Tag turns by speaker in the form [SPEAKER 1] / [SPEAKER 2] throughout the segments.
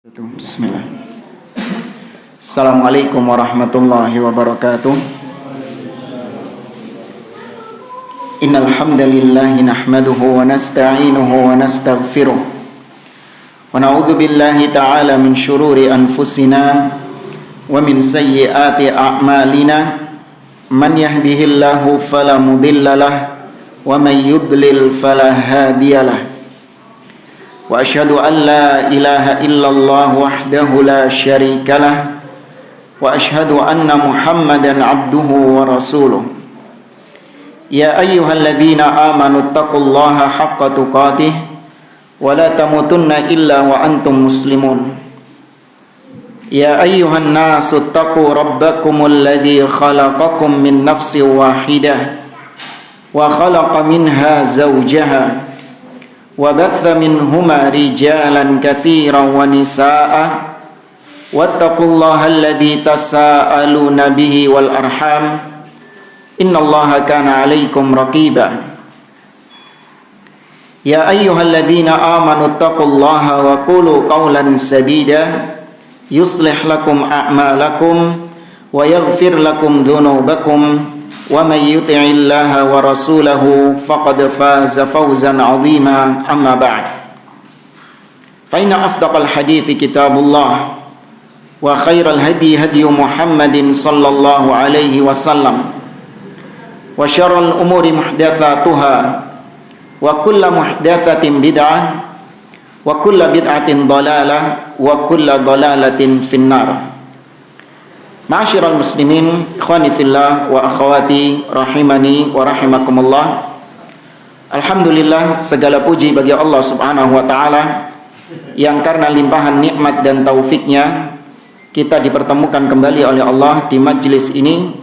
[SPEAKER 1] Bismillah. Assalamualaikum warahmatullahi wabarakatuh. Innal hamdalillah nahmaduhu wa nasta'inuhu wa nastaghfiruh. Wa na'udzu billahi ta'ala min shururi anfusina wa min sayyiati a'malina. Man yahdihillahu fala mudilla lahu wa man yudlil fala hadiyalah. Wa asyhadu an la ilaha illallah wahdahu la syarika lah wa asyhadu anna Muhammadan abduhu wa rasuluh. Ya ayyuhalladzina amanu taqullaha haqqa tuqatih wa la tamutunna illa wa antum muslimun. Ya ayyuhan nasu taqu rabbakumul ladzi khalaqakum min nafsin wahidah wa khalaqa minha zawjaha وَبَثَّ مِنْهُمَا رِجَالًا كَثِيرًا وَنِسَاءً وَاتَّقُوا اللَّهَ الَّذِي تَسَاءَلُونَ بِهِ وَالْأَرْحَامَ إِنَّ اللَّهَ كَانَ عَلَيْكُمْ رَقِيبًا يَا أَيُّهَا الَّذِينَ آمَنُوا اتَّقُوا اللَّهَ وَقُولُوا قَوْلًا سَدِيدًا يُصْلِحْ لَكُمْ أَعْمَالَكُمْ وَيَغْفِرْ لَكُمْ ذُنُوبَكُمْ وَمَن يُطِعِ اللَّهَ وَرَسُولَهُ فَقَدْ فَازَ فَوْزًا عَظِيمًا أَمَّا بَعْدُ فَإِنَّ أَصْدَقَ الْحَدِيثِ كِتَابُ اللَّهِ وَخَيْرَ الْهَدْيِ هَدْيُ مُحَمَّدٍ صَلَّى اللَّهُ عَلَيْهِ وَسَلَّمَ وَشَرَّ الْأُمُورِ مُحْدَثَاتُهَا وَكُلَّ مُحْدَثَةٍ بِدْعَةٌ وَكُلَّ بِدْعَةٍ ضَلَالَةٍ وَكُلَّ ضَلَالَةٍ فِي النَّارِ. Ma'asyiral muslimin, ikhwani fillah wa akhwati rahimani wa rahimakumullah. Alhamdulillah, segala puji bagi Allah Subhanahu wa taala yang karena limpahan nikmat dan taufiknya kita dipertemukan kembali oleh Allah di majlis ini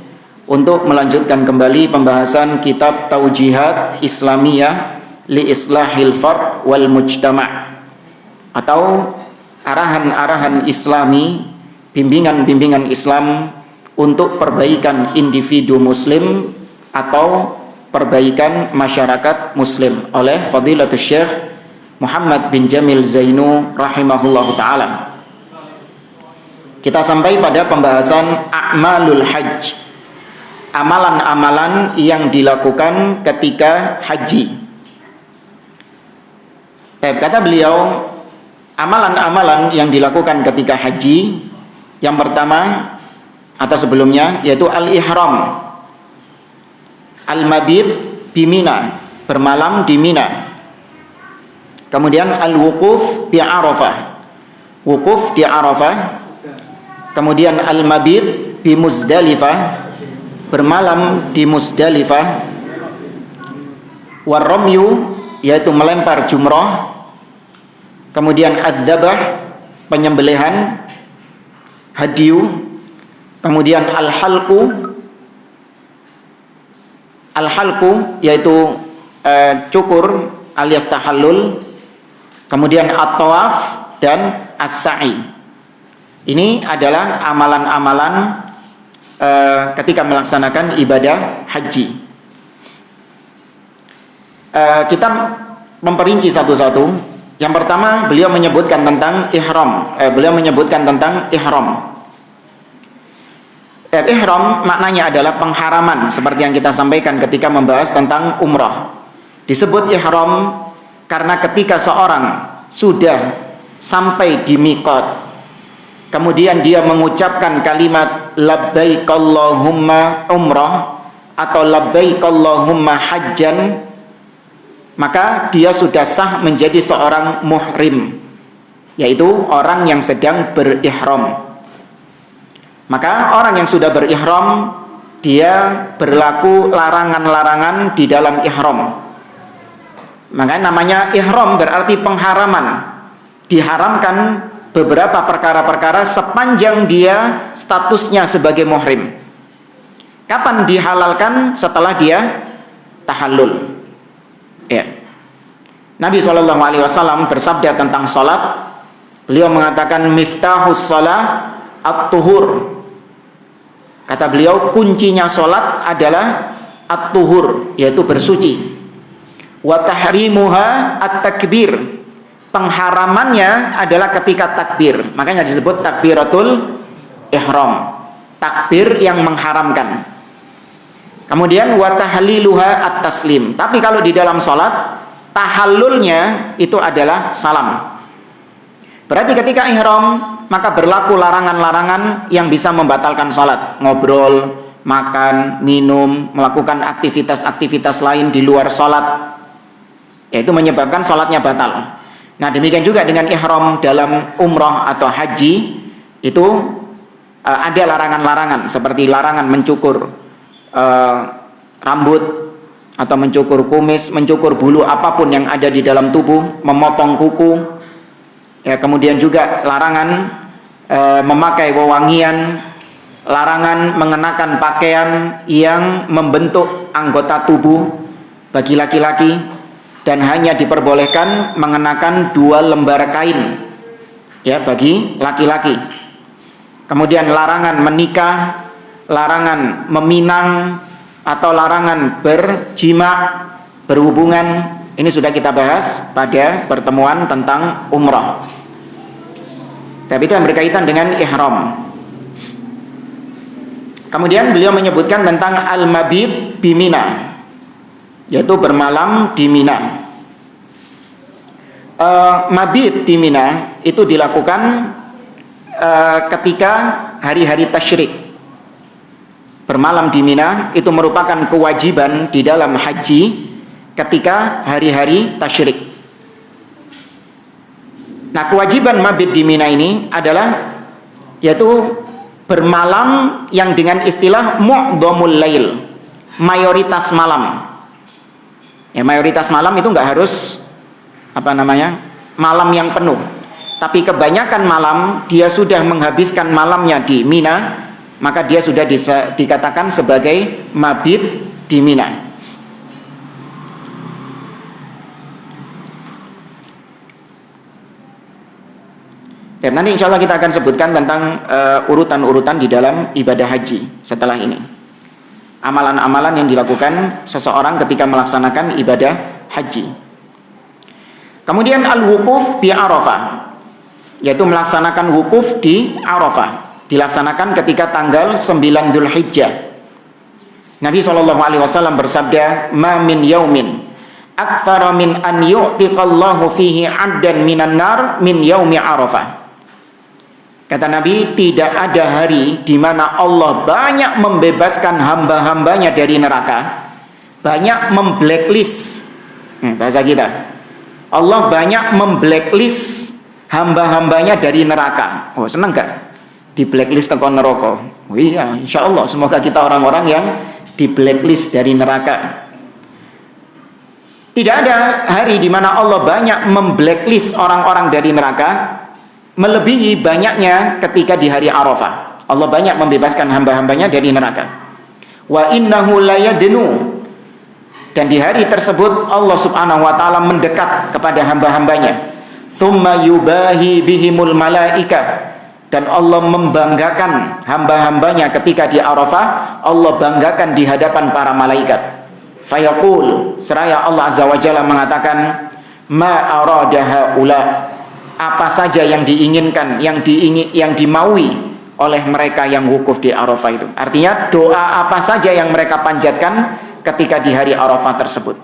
[SPEAKER 1] untuk melanjutkan kembali pembahasan kitab Taujihat Islamiyah li Islahil Fard wal Mujtama' atau arahan-arahan Islami, bimbingan-bimbingan Islam untuk perbaikan individu muslim atau perbaikan masyarakat muslim oleh Fadilatul Syekh Muhammad bin Jamil Zainu rahimahullahu ta'ala. Kita sampai pada pembahasan a'malul hajj, amalan-amalan yang dilakukan ketika haji. Kata beliau, amalan-amalan yang dilakukan ketika haji, yang pertama atau sebelumnya yaitu al-ihram, al-mabit bi Mina, bermalam di Mina. Kemudian al-wuquf bi Arafah, wukuf di Arafah. Kemudian al-mabit bi Muzdalifah, bermalam di Muzdalifah. War-ramyu, yaitu melempar jumrah. Kemudian ad-dzabah, penyembelihan, hadiyu. Kemudian al-halqu yaitu cukur alias tahallul. Kemudian at-tawaf dan as-sa'i. Ini adalah amalan-amalan ketika melaksanakan ibadah haji. Kita memperinci satu-satu. Yang pertama, beliau menyebutkan tentang ihram. Ihram. Ihram maknanya adalah pengharaman, seperti yang kita sampaikan ketika membahas tentang umrah. Disebut ihram karena ketika seorang sudah sampai di miqat, kemudian dia mengucapkan kalimat labbaik Allahumma umrah atau labbaik Allahumma hajjan, maka dia sudah sah menjadi seorang muhrim, yaitu orang yang sedang berihram. Maka orang yang sudah berihram, dia berlaku larangan-larangan di dalam ihram. Maka namanya ihram berarti pengharaman. Diharamkan beberapa perkara-perkara sepanjang dia statusnya sebagai muhrim. Kapan dihalalkan? Setelah dia tahallul. Ya. Nabi SAW bersabda tentang salat. Beliau mengatakan miftahus shalah at-tuhur. Kata beliau, kuncinya salat adalah at-tuhur, yaitu bersuci. Wa tahrimuha at-takbir, Pengharamannya adalah ketika takbir. Makanya disebut takbiratul ihram. Takbir yang mengharamkan. Kemudian wa tahliluha at-taslim. Tapi kalau di dalam salat, tahallulnya itu adalah salam. Berarti ketika ihram, maka berlaku larangan-larangan yang bisa membatalkan salat. Ngobrol, makan, minum, melakukan aktivitas-aktivitas lain di luar salat, yaitu menyebabkan salatnya batal. Nah, demikian juga dengan ihram dalam umrah atau haji, itu ada larangan-larangan seperti larangan mencukur rambut atau mencukur kumis, mencukur bulu apapun yang ada di dalam tubuh, memotong kuku. Ya, kemudian juga larangan memakai wewangian, larangan mengenakan pakaian yang membentuk anggota tubuh bagi laki-laki, dan hanya diperbolehkan mengenakan 2 lembar kain ya bagi laki-laki. Kemudian larangan menikah, larangan meminang, atau larangan berjima, berhubungan. Ini sudah kita bahas pada pertemuan tentang umrah. Tapi itu yang berkaitan dengan ihram. Kemudian beliau menyebutkan tentang al-mabit bi Mina, yaitu bermalam di Mina. Mabit di Mina itu dilakukan ketika hari-hari tasyrik. Bermalam di Mina itu merupakan kewajiban di dalam haji ketika hari-hari tasyrik. Nah, kewajiban mabit di Mina ini adalah yaitu bermalam yang dengan istilah mu'dhamul lail, mayoritas malam. Ya, mayoritas malam itu nggak harus malam yang penuh, tapi kebanyakan malam dia sudah menghabiskan malamnya di Mina, maka dia sudah dikatakan sebagai mabit di Mina. Dan nanti insya Allah kita akan sebutkan tentang urutan-urutan di dalam ibadah haji setelah ini. Amalan-amalan yang dilakukan seseorang ketika melaksanakan ibadah haji. Kemudian al-wukuf di Arafah, yaitu melaksanakan wukuf di Arafah, dilaksanakan ketika tanggal 9 Dzulhijjah. Nabi SAW bersabda, "Ma min yaumin aktsara min an yu'tiqallahu fihi 'abdan minan nar min yaumi Arafah." Kata Nabi, tidak ada hari di mana Allah banyak membebaskan hamba-hambanya dari neraka, banyak memblacklist. Bahasa kita, Allah banyak memblacklist hamba-hambanya dari neraka. Oh, senang gak di blacklist teko neraka? Oh iya, insya Allah semoga kita orang-orang yang di blacklist dari neraka. Tidak ada hari di mana Allah banyak memblacklist orang-orang dari neraka melebihi banyaknya ketika di hari Arafah. Allah banyak membebaskan hamba-hambanya dari neraka. Wa innahu layadnu, dan di hari tersebut Allah Subhanahu wa taala mendekat kepada hamba-hambanya. Tsumma yubahi bihimul malaika, dan Allah membanggakan hamba-hambanya ketika di Arafah. Allah banggakan di hadapan para malaikat. Fayaqul, seraya Allah Azza wa Jalla mengatakan, ma arada haula, apa saja yang diinginkan, yang dimaui oleh mereka yang wukuf di Arafah itu. Artinya doa apa saja yang mereka panjatkan ketika di hari Arafah tersebut.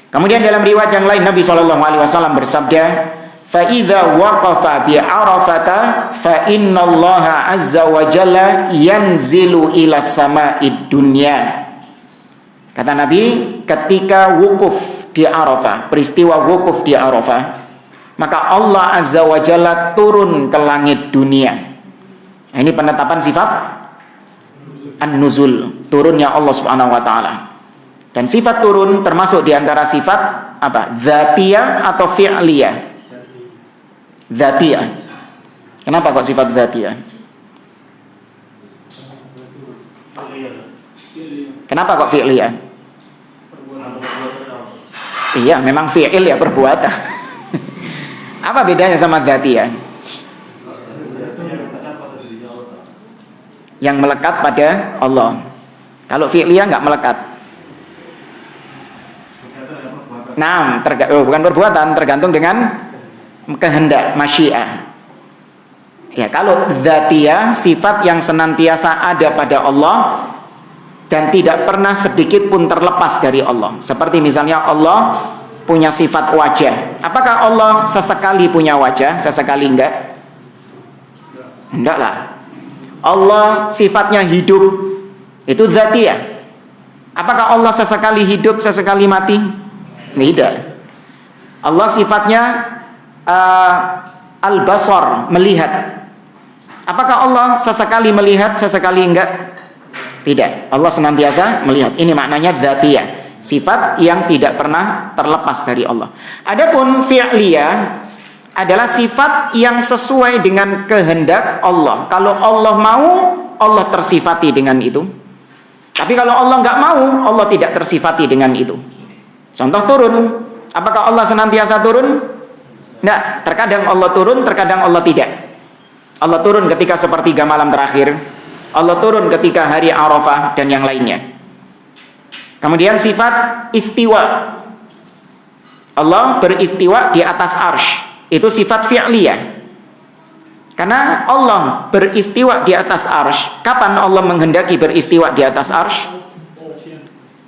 [SPEAKER 1] Kemudian dalam riwayat yang lain Nabi SAW bersabda, fa idza waqafa bi Arafata fa innallaha azza wa jalla yanzilu ila sama'id dunya. Kata Nabi, ketika wukuf di Arafah, peristiwa wukuf di Arafah, maka Allah Azza wa Jalla turun ke langit dunia. Nah, ini penetapan sifat an-nuzul, turunnya Allah Subhanahu wa taala. Dan sifat turun termasuk di antara sifat apa? Dzatiyah atau fi'liyah? Dzatiyah. Kenapa kok sifat dzatiyah? Kenapa kok fi'liyah? Iya, memang fi'il ya, perbuatan. Apa bedanya sama dzatiyah? Yang melekat pada Allah. Kalau fi'liyah nggak melekat. Nah, bukan perbuatan, tergantung dengan kehendak, masyiah. Ya, kalau dzatiyah, sifat yang senantiasa ada pada Allah dan tidak pernah sedikit pun terlepas dari Allah. Seperti misalnya Allah punya sifat wajah. Apakah Allah sesekali punya wajah, sesekali enggak? Enggak lah. Allah sifatnya hidup, itu dzatiyah. Apakah Allah sesekali hidup, sesekali mati? Tidak. Allah sifatnya al-basar, melihat. Apakah Allah sesekali melihat, sesekali enggak? Tidak. Allah senantiasa melihat. Ini maknanya dzatiyah, sifat yang tidak pernah terlepas dari Allah. Adapun fi'liyah adalah sifat yang sesuai dengan kehendak Allah. Kalau Allah mau, Allah tersifati dengan itu. Tapi kalau Allah nggak mau, Allah tidak tersifati dengan itu. Contoh turun. Apakah Allah senantiasa turun? Nggak. Terkadang Allah turun, terkadang Allah tidak. Allah turun ketika sepertiga malam terakhir. Allah turun ketika hari Arafah dan yang lainnya. Kemudian sifat istiwa. Allah beristiwa di atas arsy. Itu sifat fi'liyah. Karena Allah beristiwa di atas arsy. Kapan Allah menghendaki beristiwa di atas arsy?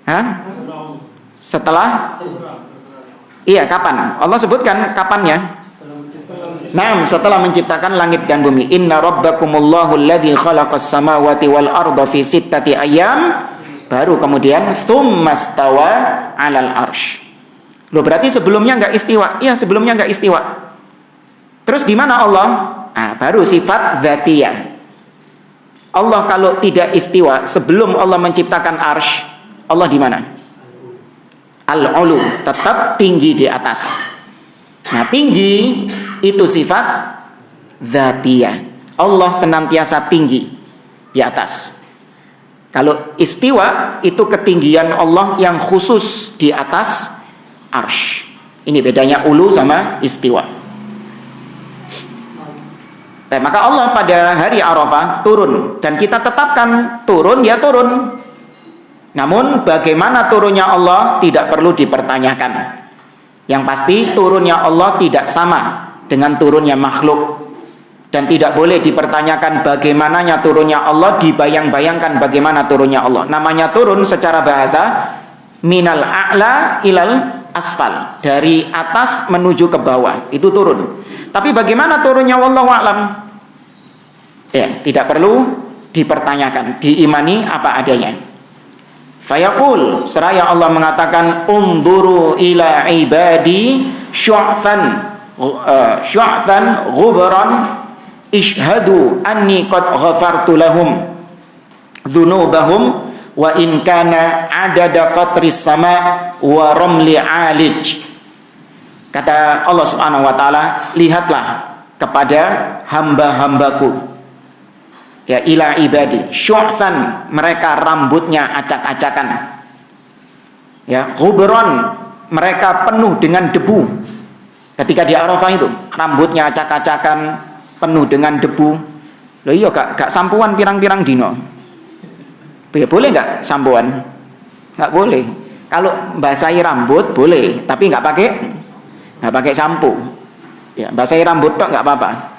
[SPEAKER 1] Hah? Setelah? Iya, kapan? Allah sebutkan kapannya. Nah, setelah menciptakan langit dan bumi. Inna rabbakumullahu alladzi khalaqas samawati wal arda fi sittati ayyam. Baru kemudian tsummastawa 'alal arsy. Loh, berarti sebelumnya enggak istiwa? Iya, sebelumnya enggak istiwa. Terus di mana Allah? Nah, baru sifat dzatiyah. Allah kalau tidak istiwa sebelum Allah menciptakan arsy, Allah di mana? Al-ulu, tetap tinggi di atas. Nah, tinggi itu sifat dzatiyah. Allah senantiasa tinggi di atas. Kalau istiwa itu ketinggian Allah yang khusus di atas arsy. Ini bedanya ulu sama istiwa. Nah, maka Allah pada hari Arafah turun, dan kita tetapkan turun, ya turun. Namun bagaimana turunnya Allah tidak perlu dipertanyakan. Yang pasti turunnya Allah tidak sama dengan turunnya makhluk. Dan tidak boleh dipertanyakan bagaimananya turunnya Allah, dibayang-bayangkan bagaimana turunnya Allah. Namanya turun secara bahasa minal a'la ilal asfal, dari atas menuju ke bawah, itu turun. Tapi bagaimana turunnya wallahu a'lam? Ya, tidak perlu dipertanyakan, diimani apa adanya. Fayaqul, seraya Allah mengatakan unduru ila ibadi syu'than ghubran ishhadu anni qad ghafartu lahum dzunubahum wa in kana adada qatris sama wa ramli alij. Kata Allah Subhanahu wa taala, lihatlah kepada hamba-hambaku, ya, ila ibadi syu'than, mereka rambutnya acak-acakan, ya, ghubran, mereka penuh dengan debu. Ketika di Arafah itu rambutnya acak-acakan, penuh dengan debu. Loh iya, gak sampuan pirang-pirang dino. Ya, boleh gak sampuan? Gak boleh. Kalau basahi rambut boleh, tapi gak pakai sampo. Ya, basahi rambut tok gak apa-apa,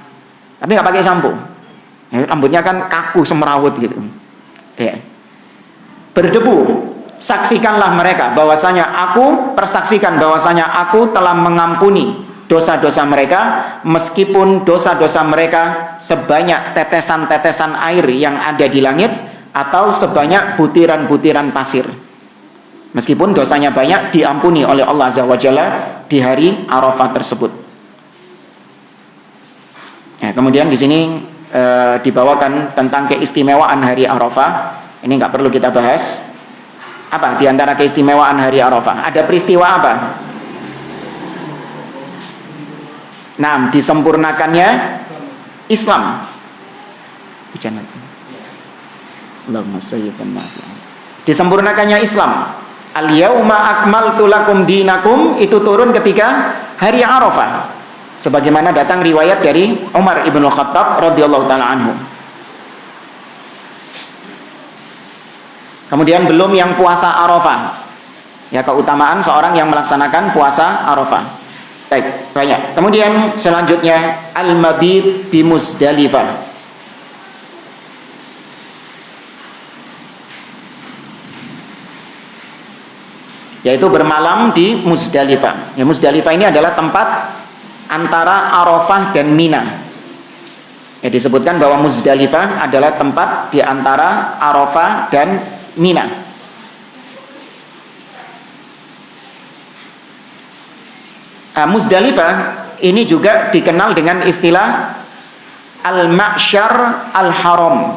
[SPEAKER 1] tapi gak pakai sampo. Ya, rambutnya kan kaku semrawut gitu, ya, berdebu. Saksikanlah mereka bahwasanya aku, persaksikan bahwasanya aku telah mengampuni dosa-dosa mereka, meskipun dosa-dosa mereka sebanyak tetesan-tetesan air yang ada di langit atau sebanyak butiran-butiran pasir. Meskipun dosanya banyak, diampuni oleh Allah Azza wa Jalla di hari Arafah tersebut. Ya, kemudian di sini dibawakan tentang keistimewaan hari Arafah. Ini nggak perlu kita bahas. Apa di antara keistimewaan hari Arafah? Ada peristiwa apa? Nah, disempurnakannya Islam. Disempurnakannya Islam. Al-yauma akmaltu lakum dinakum, itu turun ketika hari Arafah. Sebagaimana datang riwayat dari Umar ibn Khattab radhiyallahu taala anhu. Kemudian belum yang puasa Arafah, Ya, keutamaan seorang yang melaksanakan puasa Arafah. Baik, banyak. Kemudian selanjutnya al-mabit bi Muzdalifah. Yaitu bermalam di Muzdalifah. Ya, Muzdalifah ini adalah tempat antara Arafah dan Mina. Ya, disebutkan bahwa Muzdalifah adalah tempat di antara Arafah dan Mina. Muzdalifah ini juga dikenal dengan istilah Al-Ma'syar Al-Haram.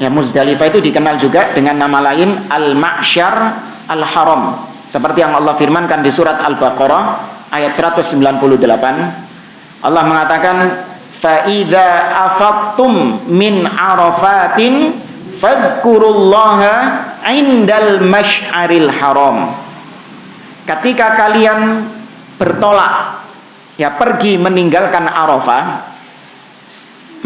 [SPEAKER 1] Ya, Muzdalifah itu dikenal juga dengan nama lain Al-Ma'syar Al-Haram, seperti yang Allah firmankan di surat Al-Baqarah ayat 198. Allah mengatakan, fa idza afattum min arafatin fadhkurullaha indal masy'aril haram. Ketika kalian bertolak, ya, pergi meninggalkan Arafah,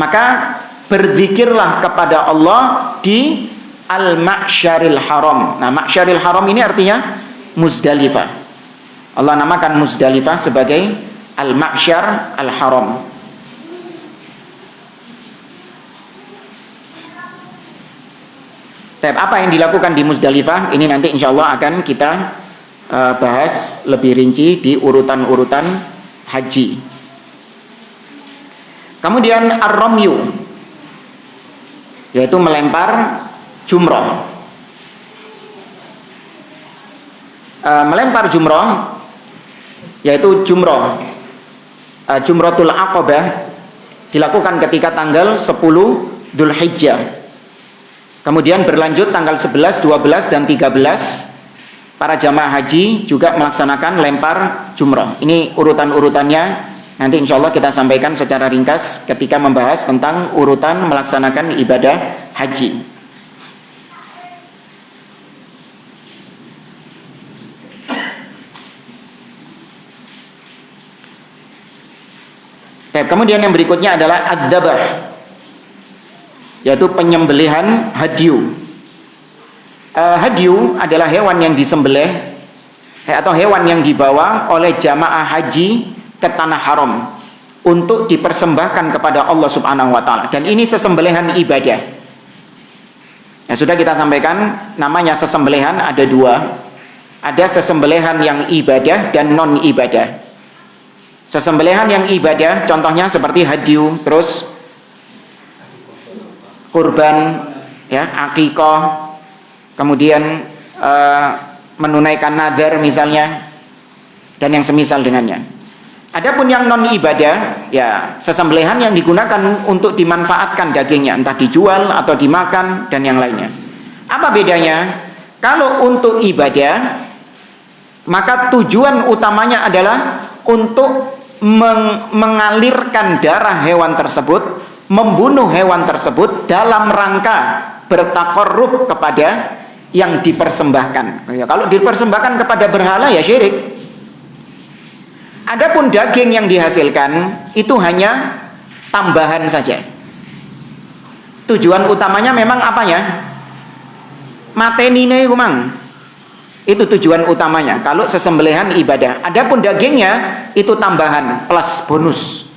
[SPEAKER 1] maka berzikirlah kepada Allah di Al-Ma'syaril Haram. Nah, Ma'syaril Haram ini artinya Muzdalifah. Allah namakan Muzdalifah sebagai Al-Ma'syar Al-Haram. Apa yang dilakukan di Muzdalifah ini nanti insya Allah akan kita bahas lebih rinci di urutan-urutan haji. Kemudian ar-ramyu, yaitu melempar jumroh. Melempar jumroh yaitu jumrotul aqabah dilakukan ketika tanggal 10 Dzulhijjah. Kemudian berlanjut tanggal 11, 12 dan 13 para jamaah haji juga melaksanakan lempar jumroh. Ini urutan-urutannya nanti insya Allah kita sampaikan secara ringkas ketika membahas tentang urutan melaksanakan ibadah haji. Kemudian yang berikutnya adalah ad-dzabah, yaitu penyembelihan hadyu. Hadyu adalah hewan yang disembelih atau hewan yang dibawa oleh jamaah haji ke tanah haram untuk dipersembahkan kepada Allah Subhanahu wa taala, dan ini sesembelihan ibadah. Ya, sudah kita sampaikan namanya sesembelihan ada dua. Ada sesembelihan yang ibadah dan non ibadah. Sesembelihan yang ibadah contohnya seperti hadyu, terus kurban, ya, akikah, kemudian menunaikan nadar misalnya, dan yang semisal dengannya. Adapun yang non ibadah, ya, sesembelihan yang digunakan untuk dimanfaatkan dagingnya, entah dijual atau dimakan dan yang lainnya. Apa bedanya? Kalau untuk ibadah, maka tujuan utamanya adalah untuk mengalirkan darah hewan tersebut, membunuh hewan tersebut dalam rangka bertakarrub kepada yang dipersembahkan. Ya, kalau dipersembahkan kepada berhala ya syirik. Adapun daging yang dihasilkan itu hanya tambahan saja. Tujuan utamanya memang apanya? Matenine kumang. Itu tujuan utamanya kalau sesembelihan ibadah. Adapun dagingnya itu tambahan plus bonus.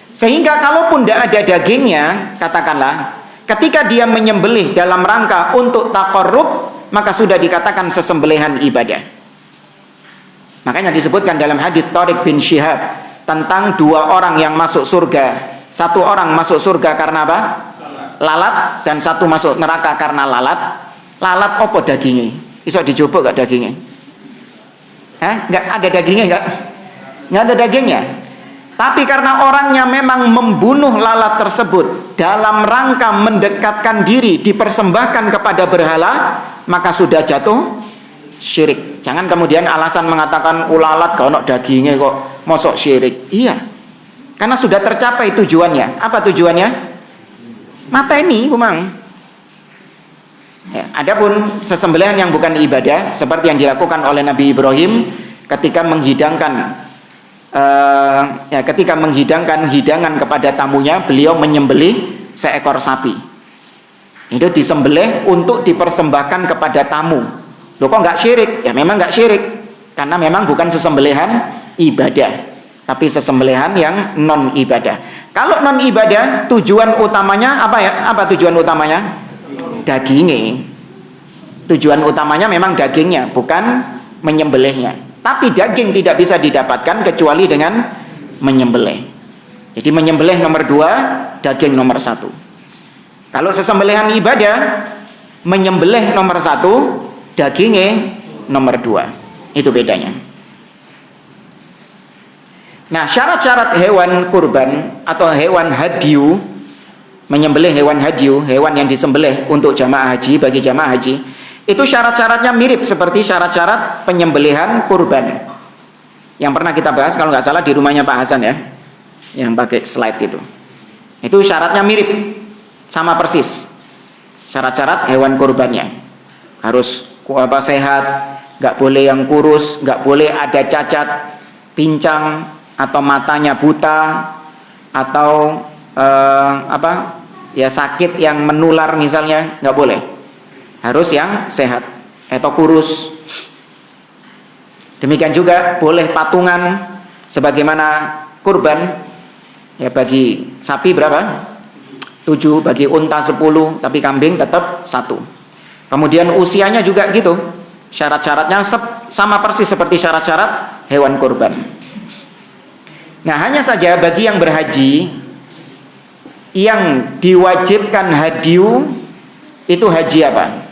[SPEAKER 1] Sehingga kalaupun tidak ada dagingnya, katakanlah ketika dia menyembelih dalam rangka untuk taqarrub, maka sudah dikatakan sesembelihan ibadah. Makanya disebutkan dalam hadits Tariq bin Syihab tentang dua orang yang masuk surga. Satu orang masuk surga karena apa? Lalat. Dan satu masuk neraka karena lalat. Lalat apa dagingnya? Bisa dicoba gak dagingnya? Nggak ada dagingnya, nggak ada dagingnya. Tapi karena orangnya memang membunuh lalat tersebut dalam rangka mendekatkan diri, dipersembahkan kepada berhala, maka sudah jatuh syirik. Jangan kemudian alasan mengatakan lalat gak ada dagingnya kok mosok syirik. Iya, karena sudah tercapai tujuannya. Apa tujuannya? Mateni kumang. Ya, adapun sesembelihan yang bukan ibadah seperti yang dilakukan oleh Nabi Ibrahim ketika menghidangkan hidangan kepada tamunya, beliau menyembelih seekor sapi. Itu disembelih untuk dipersembahkan kepada tamu, Loh kok nggak syirik? Ya memang nggak syirik, karena memang bukan sesembelihan ibadah, tapi sesembelihan yang non ibadah. Kalau non ibadah, tujuan utamanya apa ya? Apa tujuan utamanya? Dagingnya. Tujuan utamanya memang dagingnya, bukan menyembelihnya. Tapi daging tidak bisa didapatkan kecuali dengan menyembelih. Jadi menyembelih nomor 2, daging nomor 1. Kalau sesembelihan ibadah, menyembelih nomor 1, dagingnya nomor 2. Itu bedanya. Nah, syarat-syarat hewan kurban atau hewan hadyu, menyembelih hewan hadyu, hewan yang disembelih untuk jamaah haji, bagi jamaah haji, itu syarat-syaratnya mirip seperti syarat-syarat penyembelihan kurban yang pernah kita bahas kalau nggak salah di rumahnya Pak Hasan ya, yang pakai slide itu syaratnya mirip, sama persis syarat-syarat hewan kurbannya. Harus sehat, nggak boleh yang kurus, nggak boleh ada cacat, pincang, atau matanya buta, atau sakit yang menular misalnya, nggak boleh. Harus yang sehat atau kurus. Demikian juga boleh patungan sebagaimana kurban ya, bagi sapi berapa? 7, bagi unta 10, tapi kambing tetap 1. Kemudian usianya juga gitu, syarat-syaratnya sama persis seperti syarat-syarat hewan kurban. Nah, hanya saja bagi yang berhaji yang diwajibkan hadyu itu haji apa?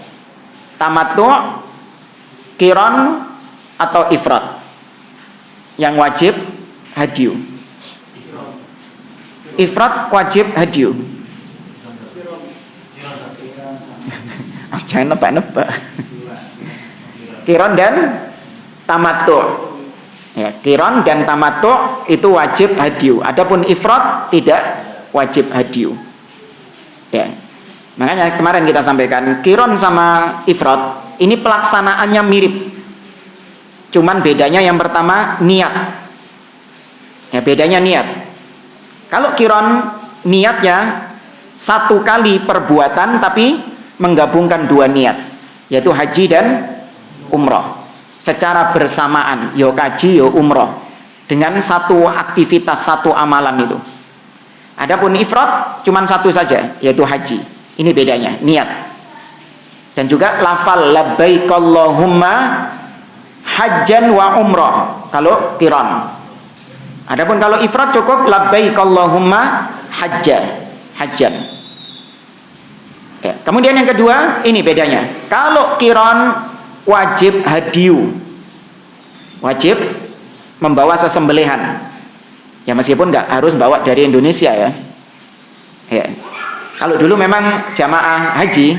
[SPEAKER 1] Tamattu', qiran, atau ifrad? Yang wajib hadyu. Ifrad wajib hadyu. Jangan nebak-nebak. Qiran dan tamattu'. Ya, qiran dan tamattu' itu wajib hadyu. Adapun ifrad tidak wajib hadyu. Ya. Makanya kemarin kita sampaikan qiran sama ifrad ini pelaksanaannya mirip. Cuman bedanya yang pertama niat. Ya, bedanya niat. Kalau qiran niatnya 1 kali perbuatan tapi menggabungkan 2 niat, yaitu haji dan umroh secara bersamaan, yo kaji yo umroh, dengan 1 aktivitas, 1 amalan itu. Adapun ifrad cuman 1 saja, yaitu haji. Ini bedanya, niat. Dan juga lafal labbaik Allahumma hajjan wa umrah kalau qiran. Adapun kalau ifrad cukup labbaik Allahumma hajjan. Ya. Kemudian yang kedua, ini bedanya. Kalau qiran wajib hadyu, wajib membawa sesembelihan. Ya meskipun nggak harus bawa dari Indonesia ya. Ya. Kalau dulu memang jamaah haji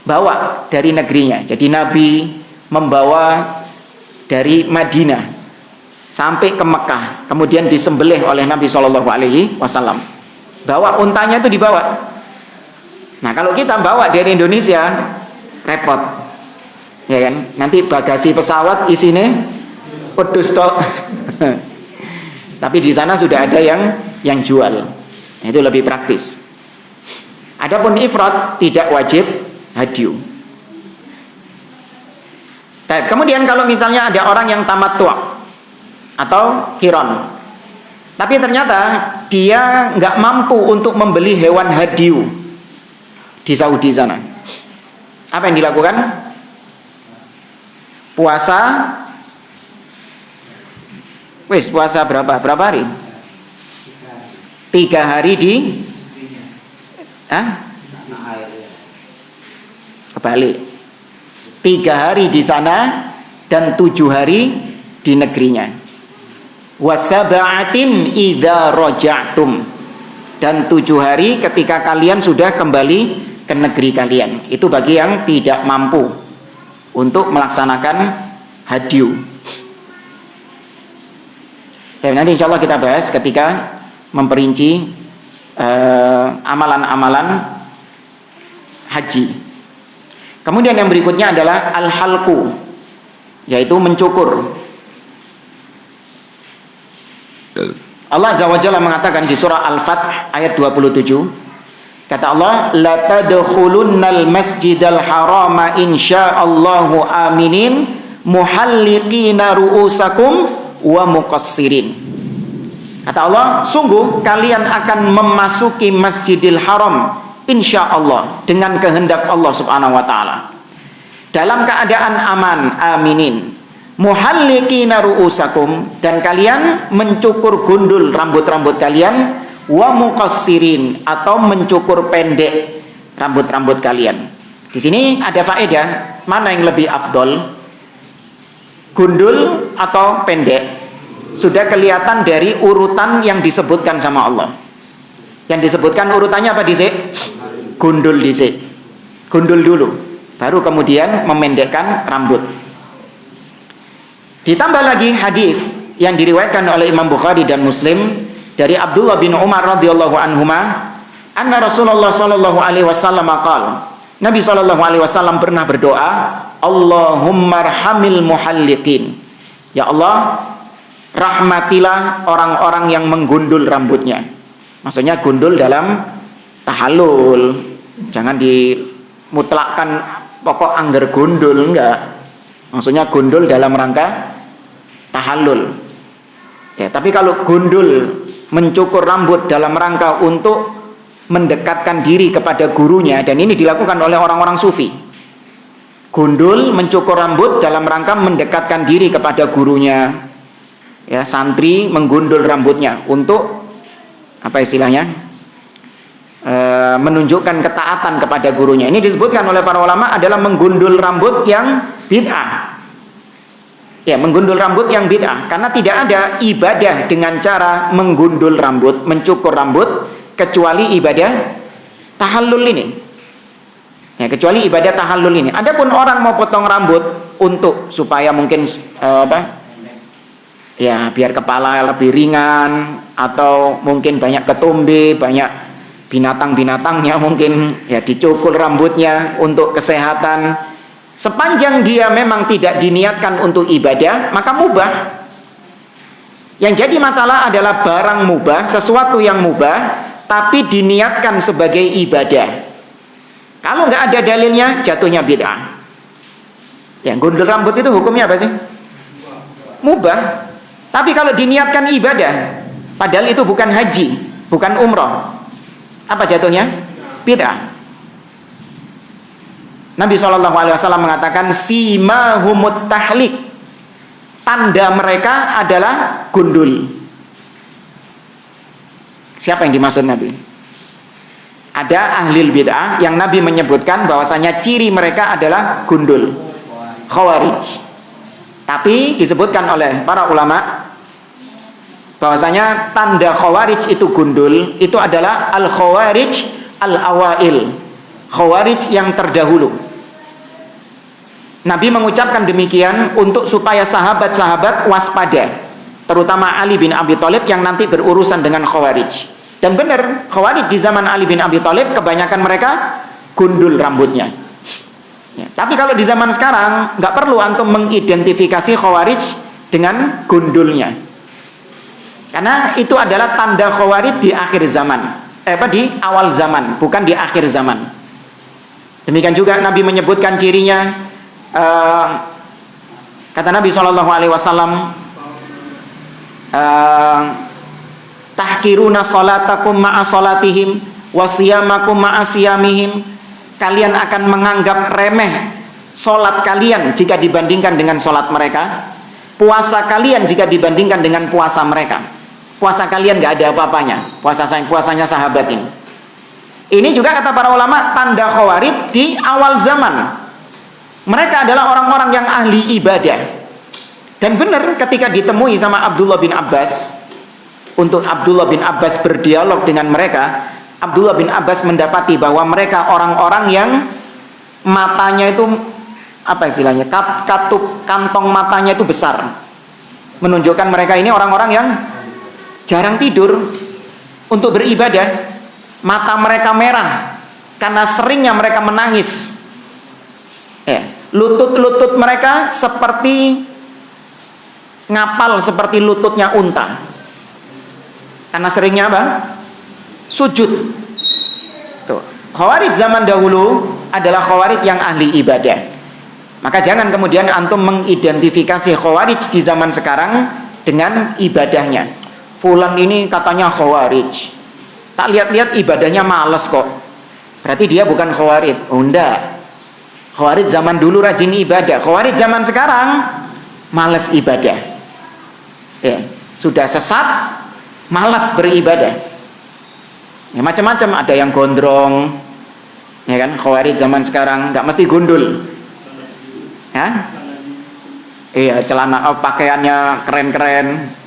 [SPEAKER 1] bawa dari negerinya. Jadi Nabi membawa dari Madinah sampai ke Mekah, kemudian disembelih oleh Nabi SAW. Bawa untanya itu dibawa. Nah kalau kita bawa dari Indonesia repot, ya kan? Nanti bagasi pesawat isinya pedus tok. Tapi di sana sudah ada yang jual. Itu lebih praktis. Adapun ifrad tidak wajib hadyu. Kemudian kalau misalnya ada orang yang tamattu' atau qiran, tapi ternyata dia nggak mampu untuk membeli hewan hadyu di Saudi sana, apa yang dilakukan? Puasa. Puasa berapa hari? 3 hari di kebalik. 3 hari di sana dan 7 hari di negerinya. Wasaba'atin idza raja'tum, dan 7 hari ketika kalian sudah kembali ke negeri kalian. Itu bagi yang tidak mampu untuk melaksanakan hadyu. Dan nanti insya Allah kita bahas ketika memperinci amalan-amalan haji. Kemudian yang berikutnya adalah al-halqu, yaitu mencukur. Allah Azza wa Jalla mengatakan di surah Al-Fath ayat 27, Kata Allah, la tadkhulunnal masjidal harama insyaallahu aminin muhalliqina ru'usakum wa muqassirin. Kata Allah, sungguh kalian akan memasuki Masjidil Haram insyaallah dengan kehendak Allah Subhanahu wa taala dalam keadaan aman, aminin, muhalliqina ru'usakum, dan kalian mencukur gundul rambut-rambut kalian, wa muqassirin, atau mencukur pendek rambut-rambut kalian. Di sini ada faedah, mana yang lebih afdol, gundul atau pendek? Sudah kelihatan dari urutan yang disebutkan sama Allah. Yang disebutkan urutannya apa disik? Gundul disik. Gundul dulu, baru kemudian memendekkan rambut. Ditambah lagi hadis yang diriwayatkan oleh Imam Bukhari dan Muslim dari Abdullah bin Umar radhiyallahu anhuma, anna Rasulullah sallallahu alaihi wasallam qala, Nabi sallallahu alaihi wasallam pernah berdoa, Allahumma arhamil muhalliqin. Ya Allah, rahmatilah orang-orang yang menggundul rambutnya. Maksudnya gundul dalam tahallul. Jangan dimutlakkan pokok angger gundul, enggak. Maksudnya gundul dalam rangka tahallul. Ya, tapi kalau gundul mencukur rambut dalam rangka untuk mendekatkan diri kepada gurunya, dan ini dilakukan oleh orang-orang sufi. Gundul mencukur rambut dalam rangka mendekatkan diri kepada gurunya. Ya, santri menggundul rambutnya untuk apa istilahnya? Menunjukkan ketaatan kepada gurunya. Ini disebutkan oleh para ulama adalah menggundul rambut yang bid'ah. Ya, menggundul rambut yang bid'ah, karena tidak ada ibadah dengan cara menggundul rambut, mencukur rambut, kecuali ibadah tahallul ini. Ya, kecuali ibadah tahallul ini. Adapun orang mau potong rambut untuk supaya mungkin ya, biar kepala lebih ringan, atau mungkin banyak ketombe, banyak binatang-binatangnya, mungkin ya dicukur rambutnya untuk kesehatan. Sepanjang dia memang tidak diniatkan untuk ibadah, maka mubah. Yang jadi masalah adalah barang mubah, sesuatu yang mubah tapi diniatkan sebagai ibadah. Kalau nggak ada dalilnya, jatuhnya bid'ah. Yang gundul rambut itu hukumnya apa sih? Mubah. Tapi kalau diniatkan ibadah, padahal itu bukan haji, bukan umroh, apa jatuhnya? Bid'ah. Nabi SAW mengatakan simahumut tahlik, tanda mereka adalah gundul. Siapa yang dimaksud Nabi? Ada ahli bid'ah yang Nabi menyebutkan bahwasanya ciri mereka adalah gundul, khawarij. Tapi disebutkan oleh para ulama bahwasanya tanda khawarij itu gundul, itu adalah al-khawarij al-awail, khawarij yang terdahulu. Nabi mengucapkan demikian untuk supaya sahabat-sahabat waspada, terutama Ali bin Abi Thalib yang nanti berurusan dengan khawarij. Dan benar, khawarij di zaman Ali bin Abi Thalib kebanyakan mereka gundul rambutnya. Ya, tapi kalau di zaman sekarang nggak perlu antum mengidentifikasi khawarij dengan gundulnya, karena itu adalah tanda khawarij di akhir zaman, di awal zaman, bukan di akhir zaman. Demikian juga Nabi menyebutkan cirinya. Kata Nabi SAW, tahkiruna salatakum ma'a salatihim wa siyamakum ma'a siyamihim. Kalian akan menganggap remeh solat kalian jika dibandingkan dengan solat mereka, puasa kalian jika dibandingkan dengan puasa mereka. Puasa kalian gak ada apa-apanya, puasanya sahabat ini. Ini juga kata para ulama tanda khawarij di awal zaman. Mereka adalah orang-orang yang ahli ibadah. Dan benar ketika ditemui sama Abdullah bin Abbas, untuk Abdullah bin Abbas berdialog dengan mereka, Abdullah bin Abbas mendapati bahwa mereka orang-orang yang matanya itu apa istilahnya, kantong matanya itu besar, menunjukkan mereka ini orang-orang yang jarang tidur untuk beribadah. Mata mereka merah karena seringnya mereka menangis. Lutut-lutut mereka seperti ngapal, seperti lututnya unta, karena seringnya apa? Sujud. Tuh. Khawarij zaman dahulu adalah khawarij yang ahli ibadah. Maka jangan kemudian antum mengidentifikasi khawarij di zaman sekarang dengan ibadahnya. Fulan ini katanya khawarij, tak lihat-lihat ibadahnya males kok, berarti dia bukan khawarij. Oh enggak, khawarij zaman dulu rajin ibadah. Khawarij zaman sekarang males ibadah, ya, sudah sesat, malas beribadah, ya, macam-macam. Ada yang gondrong, ya kan, khawarij zaman sekarang nggak mesti gundul, ya, iya, celana pakaiannya keren-keren.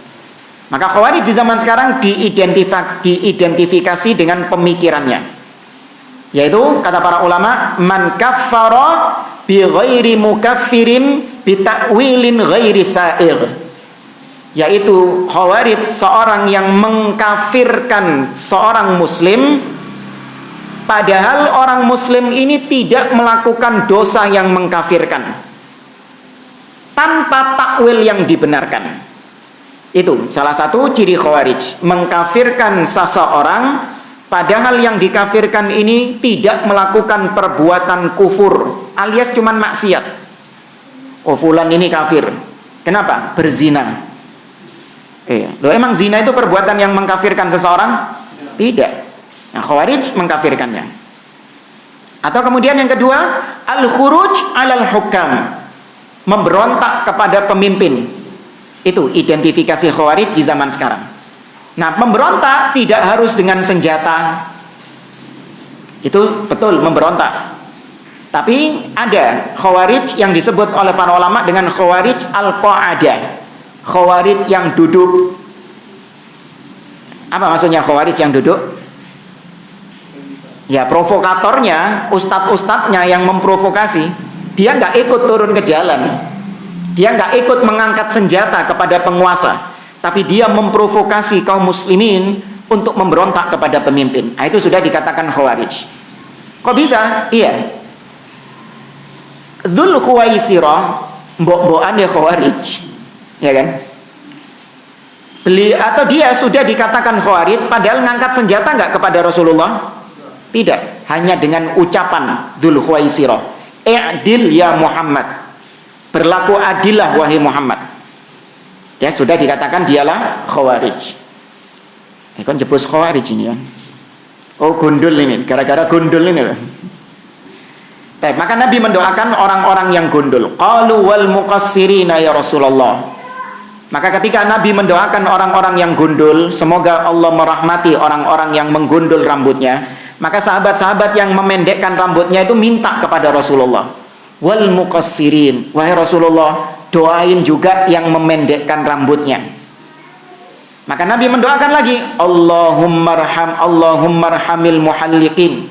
[SPEAKER 1] Maka khawarij di zaman sekarang diidentifikasi dengan pemikirannya, yaitu kata para ulama, man kaffara bi ghairi mukaffirin bi ta'wilin ghairi sa'ir, yaitu khawarij seorang yang mengkafirkan seorang muslim padahal orang muslim ini tidak melakukan dosa yang mengkafirkan, tanpa takwil yang dibenarkan. Itu salah satu ciri khawarij, mengkafirkan seseorang padahal yang dikafirkan ini tidak melakukan perbuatan kufur alias cuman maksiat. Oh fulan ini kafir, kenapa? Berzina. Loh, emang zina itu perbuatan yang mengkafirkan seseorang? Tidak. Nah, khawarij mengkafirkannya. Atau kemudian yang kedua, al-khuruj alal hukam, memberontak kepada pemimpin. Itu identifikasi khawarij di zaman sekarang. Nah, memberontak tidak harus dengan senjata. Itu betul memberontak. Tapi ada khawarij yang disebut oleh para ulama dengan khawarij al-qa'adah, khawarij yang duduk. Apa maksudnya khawarij yang duduk? Ya, provokatornya, ustadz-ustadznya yang memprovokasi, dia nggak ikut turun ke jalan, dia nggak ikut mengangkat senjata kepada penguasa, tapi dia memprovokasi kaum muslimin untuk memberontak kepada pemimpin. Nah, itu sudah dikatakan khawarij. Kok bisa? Iya, Dzul Khuwaisirah mbok-mbokan ya khawarij, ya kan? Atau dia sudah dikatakan khawarij padahal ngangkat senjata nggak kepada Rasulullah? Tidak, hanya dengan ucapan Dzul Khuwaisirah, i'dil ya Muhammad, berlaku adillah wahai Muhammad, ya sudah dikatakan dialah khawarij. Kan jebus khawarij ini ya. Oh gundul ini, gara-gara gundul ini loh. Maka Nabi mendoakan orang-orang yang gundul. Qalu wal muqassirina ya Rasulullah. Maka ketika Nabi mendoakan orang-orang yang gundul, semoga Allah merahmati orang-orang yang menggundul rambutnya, maka sahabat-sahabat yang memendekkan rambutnya itu minta kepada Rasulullah, wal muqassirin, wahai Rasulullah, doain juga yang memendekkan rambutnya. Maka Nabi mendoakan lagi, Allahumma arhamil muhalliqin,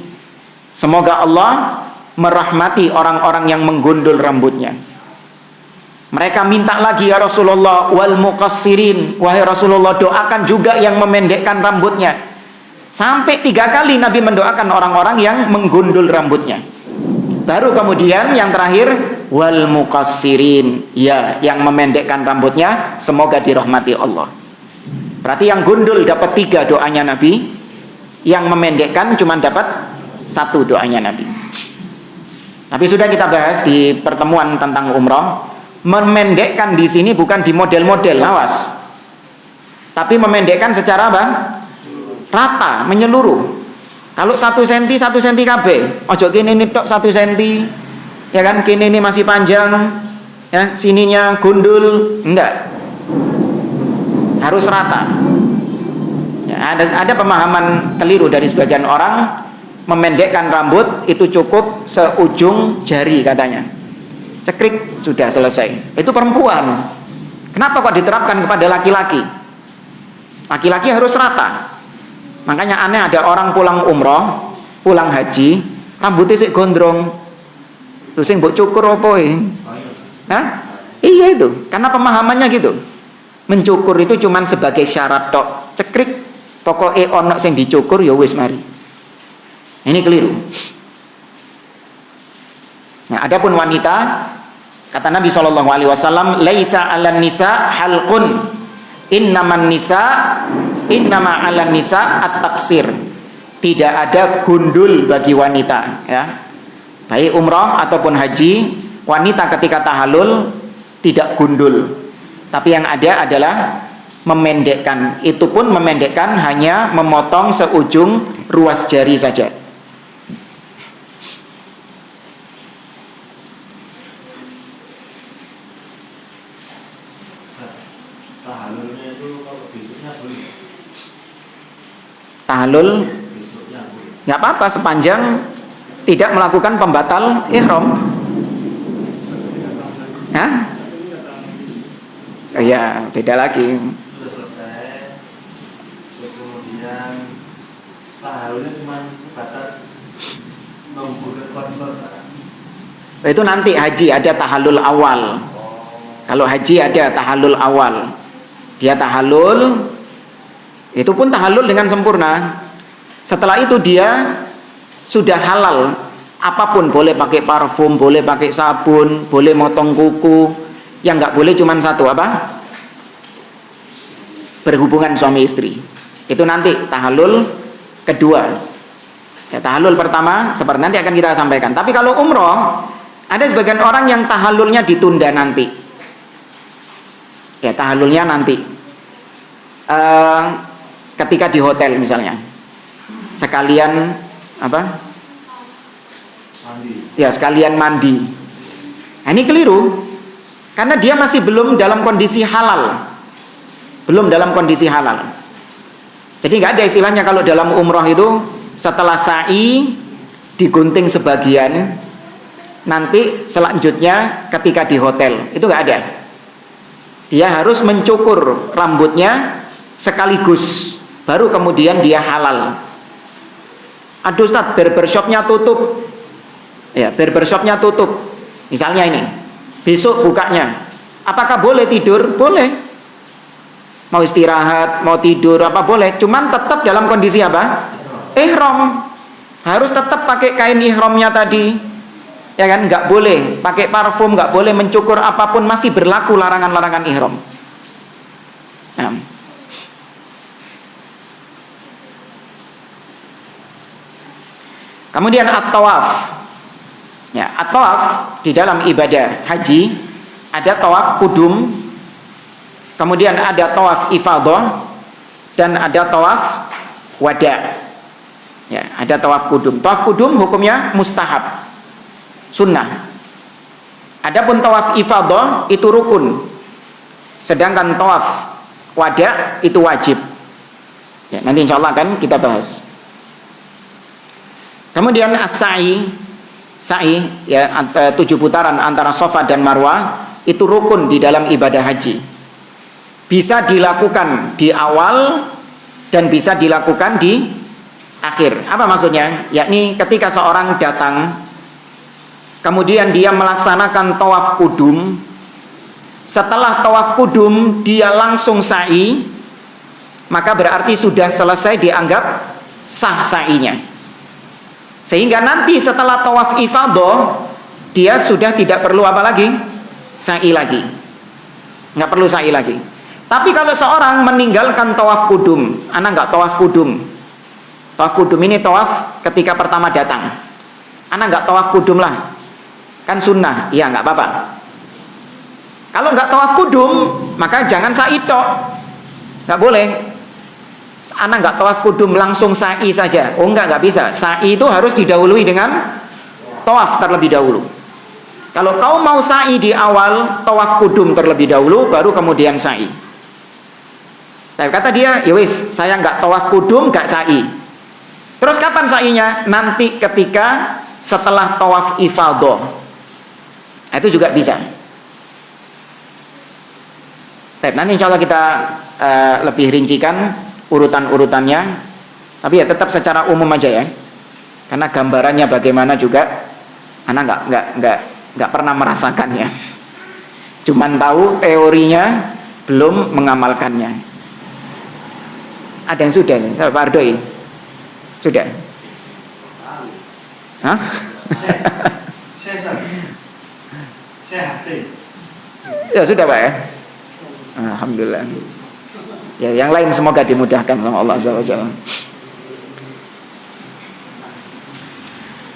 [SPEAKER 1] semoga Allah merahmati orang-orang yang menggundul rambutnya. Mereka minta lagi, ya Rasulullah, wal muqassirin, wahai Rasulullah, doakan juga yang memendekkan rambutnya. Sampai 3 kali Nabi mendoakan orang-orang yang menggundul rambutnya. Baru kemudian yang terakhir, wal muqassirin, ya, yang memendekkan rambutnya semoga dirahmati Allah. Berarti yang gundul dapat 3 doanya Nabi, yang memendekkan cuma dapat 1 doanya Nabi. Tapi sudah kita bahas di pertemuan tentang umrah, memendekkan di sini bukan di model-model, awas. Tapi memendekkan secara apa? Rata, menyeluruh. Kalau 1 cm 1 cm KB, ojo kene ini tok 1 cm, ya kan, kene ini masih panjang, ya, sininya gundul, enggak. Harus rata. Ya, ada pemahaman keliru dari sebagian orang, memendekkan rambut itu cukup seujung jari katanya. Cekrik sudah selesai. Itu perempuan. Kenapa kok diterapkan kepada laki-laki? Laki-laki harus rata. Makanya aneh ada orang pulang umroh, pulang haji, rambutnya sik gondrong. Terus sing mbok cukur apa ya? Hah? Iya itu, karena pemahamannya gitu. Mencukur itu cuman sebagai syarat tok. Cekrik, pokoknya ono sing dicukur ya wis mari. Ini keliru. Nah, adapun wanita, kata Nabi SAW, laisa 'alan nisa halqun, innama 'alan nisa at-taksir. tidak ada gundul bagi wanita, ya. Baik umroh ataupun haji, wanita ketika tahallul tidak gundul. Tapi yang ada adalah memendekkan. Itu pun memendekkan hanya memotong seujung ruas jari saja.
[SPEAKER 2] Tahallulnya itu kalau besoknya boleh.
[SPEAKER 1] Tahallul nggak apa-apa sepanjang tidak melakukan pembatal ihram. Hah? Oh ya, beda lagi.
[SPEAKER 2] Sudah selesai, terus kemudian tahallulnya cuma sebatas membuka kotor.
[SPEAKER 1] Itu nanti haji ada tahallul awal. Kalau haji ada tahallul awal. Dia tahallul, itu pun tahallul dengan sempurna. Setelah itu dia sudah halal. Apapun, boleh pakai parfum, boleh pakai sabun, boleh motong kuku. Yang nggak boleh cuma satu, apa? Berhubungan suami istri. Itu nanti tahallul kedua. Ya, tahallul pertama seperti nanti akan kita sampaikan. Tapi kalau umroh, ada sebagian orang yang tahallulnya ditunda nanti. Ya, tahallulnya nanti ketika di hotel misalnya, sekalian apa?
[SPEAKER 2] Mandi.
[SPEAKER 1] Ya, sekalian mandi. Nah, ini keliru karena dia masih belum dalam kondisi halal, belum dalam kondisi halal. Jadi nggak ada istilahnya kalau dalam umroh itu setelah sa'i digunting sebagian, nanti selanjutnya ketika di hotel itu nggak ada. Dia harus mencukur rambutnya sekaligus, baru kemudian dia halal. Aduh Ustaz, barbershopnya tutup. Ya, barbershopnya tutup. Misalnya ini, besok bukanya. Apakah boleh tidur? Boleh. Mau istirahat, mau tidur, apa boleh. Cuman tetap dalam kondisi apa? Ihram. Harus tetap pakai kain ihramnya tadi. Ya kan, nggak boleh pakai parfum, nggak boleh mencukur apapun, masih berlaku larangan-larangan ihram. Nah. Kemudian at-tawaf. Ya, at-tawaf di dalam ibadah haji ada tawaf kudum, kemudian ada tawaf ifadah, dan ada tawaf wada. Ya, ada tawaf kudum. Tawaf kudum hukumnya mustahab, sunnah. Adapun tawaf ifadah itu rukun, sedangkan tawaf wada itu wajib. Ya, nanti insya Allah akan kita bahas. Kemudian as-sa'i, sa'i ya 7 putaran antara Safa dan Marwah itu rukun di dalam ibadah haji. Bisa dilakukan di awal dan bisa dilakukan di akhir. Apa maksudnya? Yakni ketika seorang datang kemudian dia melaksanakan tawaf kudum, setelah tawaf kudum dia langsung sa'i, maka berarti sudah selesai, dianggap sah sa'inya. Sehingga nanti setelah tawaf ifadah dia sudah tidak perlu apa lagi? Sa'i lagi. Nggak perlu sa'i lagi. Tapi kalau seorang meninggalkan tawaf kudum, anak nggak tawaf kudum. Tawaf kudum ini tawaf ketika pertama datang. Anak nggak tawaf kudum lah. Kan sunnah, iya nggak apa-apa. Kalau nggak tawaf kudum, maka jangan sa'i tok, nggak boleh. Anak nggak tawaf kudum langsung sa'i saja, oh nggak bisa. Sa'i itu harus didahului dengan tawaf terlebih dahulu. Kalau kau mau sa'i di awal, tawaf kudum terlebih dahulu, baru kemudian sa'i. Tapi kata dia, ya wis, saya nggak tawaf kudum, nggak sa'i. Terus kapan sa'inya? Nanti ketika setelah tawaf ifadah. Itu juga bisa. Nanti insya Allah kita lebih rincikan urutan-urutannya. Tapi ya tetap secara umum aja ya. Karena gambarannya bagaimana juga, anak nggak pernah merasakannya. Cuman tahu teorinya, belum mengamalkannya. Ada yang sudah, Pak Ardoi? Sudah? Hah? Ya sudah Pak ya. Alhamdulillah. Ya, yang lain semoga dimudahkan sama Allah SWT.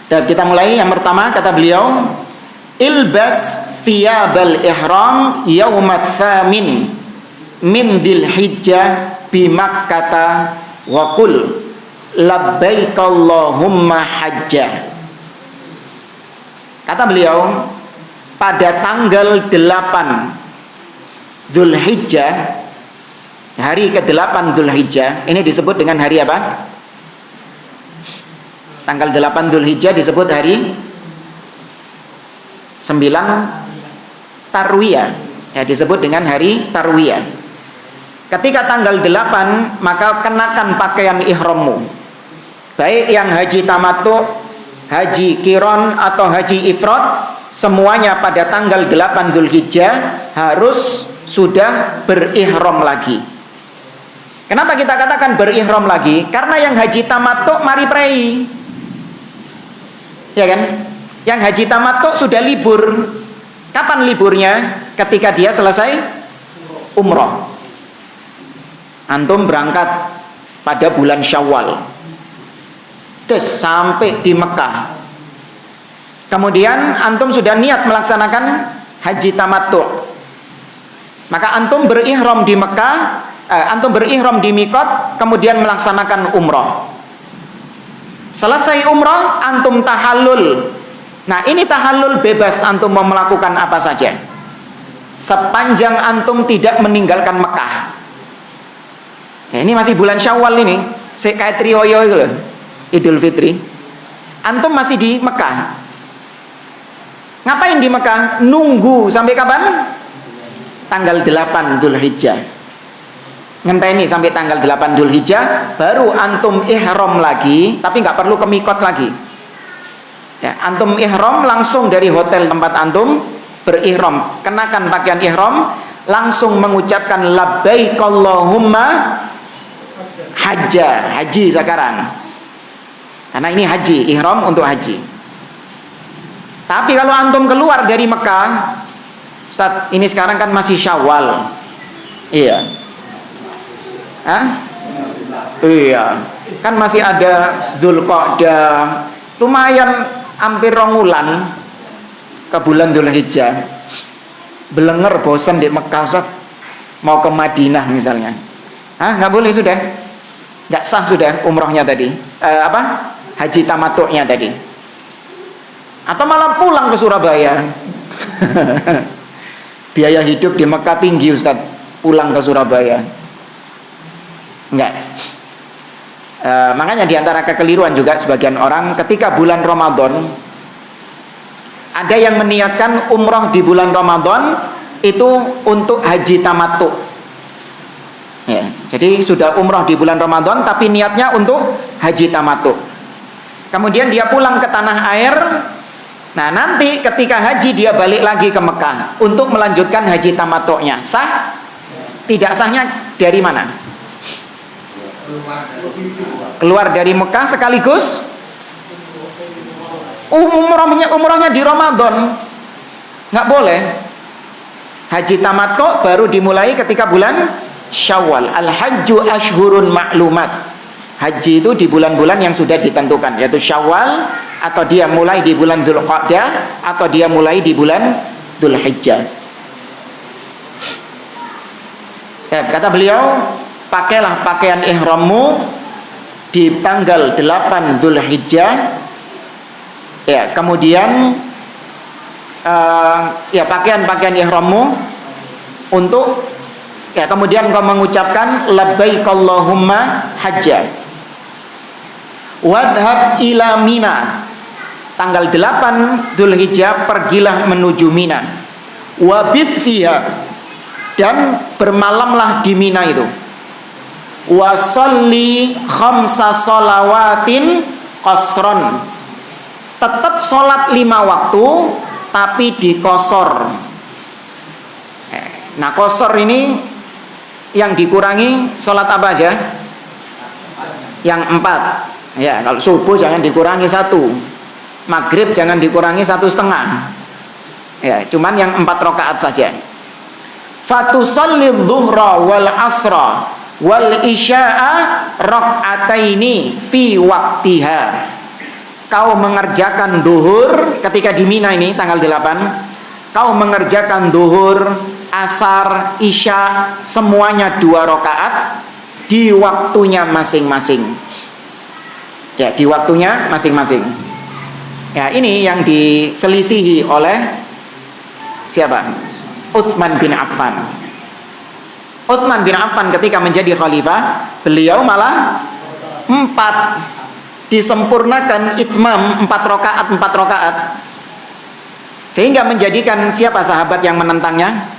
[SPEAKER 1] Dan kita mulai yang pertama, kata beliau, ilbas thiyabal ihram yaumat thamin min dzil hijjah bi Makkah wa qul labbaik Allahumma hajja. Kata beliau, pada tanggal 8 Dzulhijjah, hari ke-8 Dzulhijjah, ini disebut dengan hari apa? Tanggal 8 Dzulhijjah disebut hari 9 Tarwiyah, ya, disebut dengan hari Tarwiyah. Ketika tanggal 8, maka kenakan pakaian ihrammu, baik yang haji tamattu, haji qiran atau haji ifrad, semuanya pada tanggal 8 Dzulhijjah harus sudah berihram lagi. Kenapa kita katakan berihram lagi? Karena yang haji tamattu mari prei, ya kan? Yang haji tamattu sudah libur. Kapan liburnya? Ketika dia selesai umroh. Antum berangkat pada bulan Syawal, terus sampai di Mekah. Kemudian antum sudah niat melaksanakan haji tamattu. Maka antum berihram di Mekah, antum berihram di miqat, kemudian melaksanakan umroh. Selesai umroh, antum tahallul. Nah, ini tahallul bebas, antum mau melakukan apa saja sepanjang antum tidak meninggalkan Mekah. Ya, ini masih bulan Syawal ini, kayak Trihoyo itu loh, Idul Fitri. Antum masih di Mekah. Ngapain di Mekah? Nunggu sampai kapan? Tanggal 8 Dzulhijjah. Ngenteni sampai tanggal 8 Dzulhijjah, baru antum ihram lagi, tapi nggak perlu ke miqat lagi. Ya, antum ihram langsung dari hotel tempat antum berihram, kenakan pakaian ihram, langsung mengucapkan labbaik Allahumma hajja, haji sekarang. Karena ini haji, ihram untuk haji. Tapi kalau antum keluar dari Mekah, Ustaz, ini sekarang kan masih Syawal. Iya. Hah? Iya. Kan masih ada Dzulqa'dah. Lumayan hampir 2 bulan ke bulan Dzulhijjah. Belenger bosan di Mekah, Ustaz. Mau ke Madinah misalnya. Hah? Nggak boleh sudah. Nggak sah sudah umrohnya tadi. Haji tamattu'nya tadi. Atau malah pulang ke Surabaya. Biaya hidup di Mekah tinggi, Ustaz. Pulang ke Surabaya. Enggak. Makanya diantara kekeliruan juga sebagian orang ketika bulan Ramadan, ada yang meniatkan umroh di bulan Ramadan itu untuk haji tamattu. Ya, jadi sudah umroh di bulan Ramadan tapi niatnya untuk haji tamattu. Kemudian dia pulang ke tanah air. Nah, nanti ketika haji dia balik lagi ke Mekah untuk melanjutkan haji tamattu'nya. Sah? Tidak sahnya dari mana? Keluar dari Mekah sekaligus umrohnya di Ramadan. Nggak boleh. Haji tamattu baru dimulai ketika bulan Syawal. Al-hajju ashhurun ma'lumat. Haji itu di bulan-bulan yang sudah ditentukan, yaitu Syawal, atau dia mulai di bulan Dzulqa'dah, atau dia mulai di bulan Dzulhijjah. Ya, kata beliau, pakailah pakaian ihrammu di tanggal 8 Dzulhijjah. Ya, kemudian ya pakaian ihrammu untuk, ya, kemudian kau mengucapkan labbaik Allahumma hajja. Wadhab ila Mina. Tanggal 8 Dzulhijjah pergilah menuju Mina. Wabit fiha, dan bermalamlah di Mina itu. Wasolli khamsa sholawatin qasron. Tetap sholat 5 waktu tapi dikosor. Nah, kosor ini yang dikurangi sholat apa aja? Yang 4. Ya, kalau subuh jangan dikurangi 1, maghrib jangan dikurangi 1,5. Ya, cuman yang 4 rakaat saja. Fatusalli dhuhra wal asra wal isya'a rak'ataini fi waktiha. kau mengerjakan duhur ketika di Mina ini tanggal 8, kau mengerjakan duhur, asar, isya semuanya 2 rakaat di waktunya masing-masing. Ya, di waktunya masing-masing. Ya, ini yang diselisihi oleh siapa? Utsman bin Affan. Utsman bin Affan ketika menjadi khalifah, beliau malah 4, disempurnakan itmam 4 rakaat, sehingga menjadikan siapa sahabat yang menentangnya?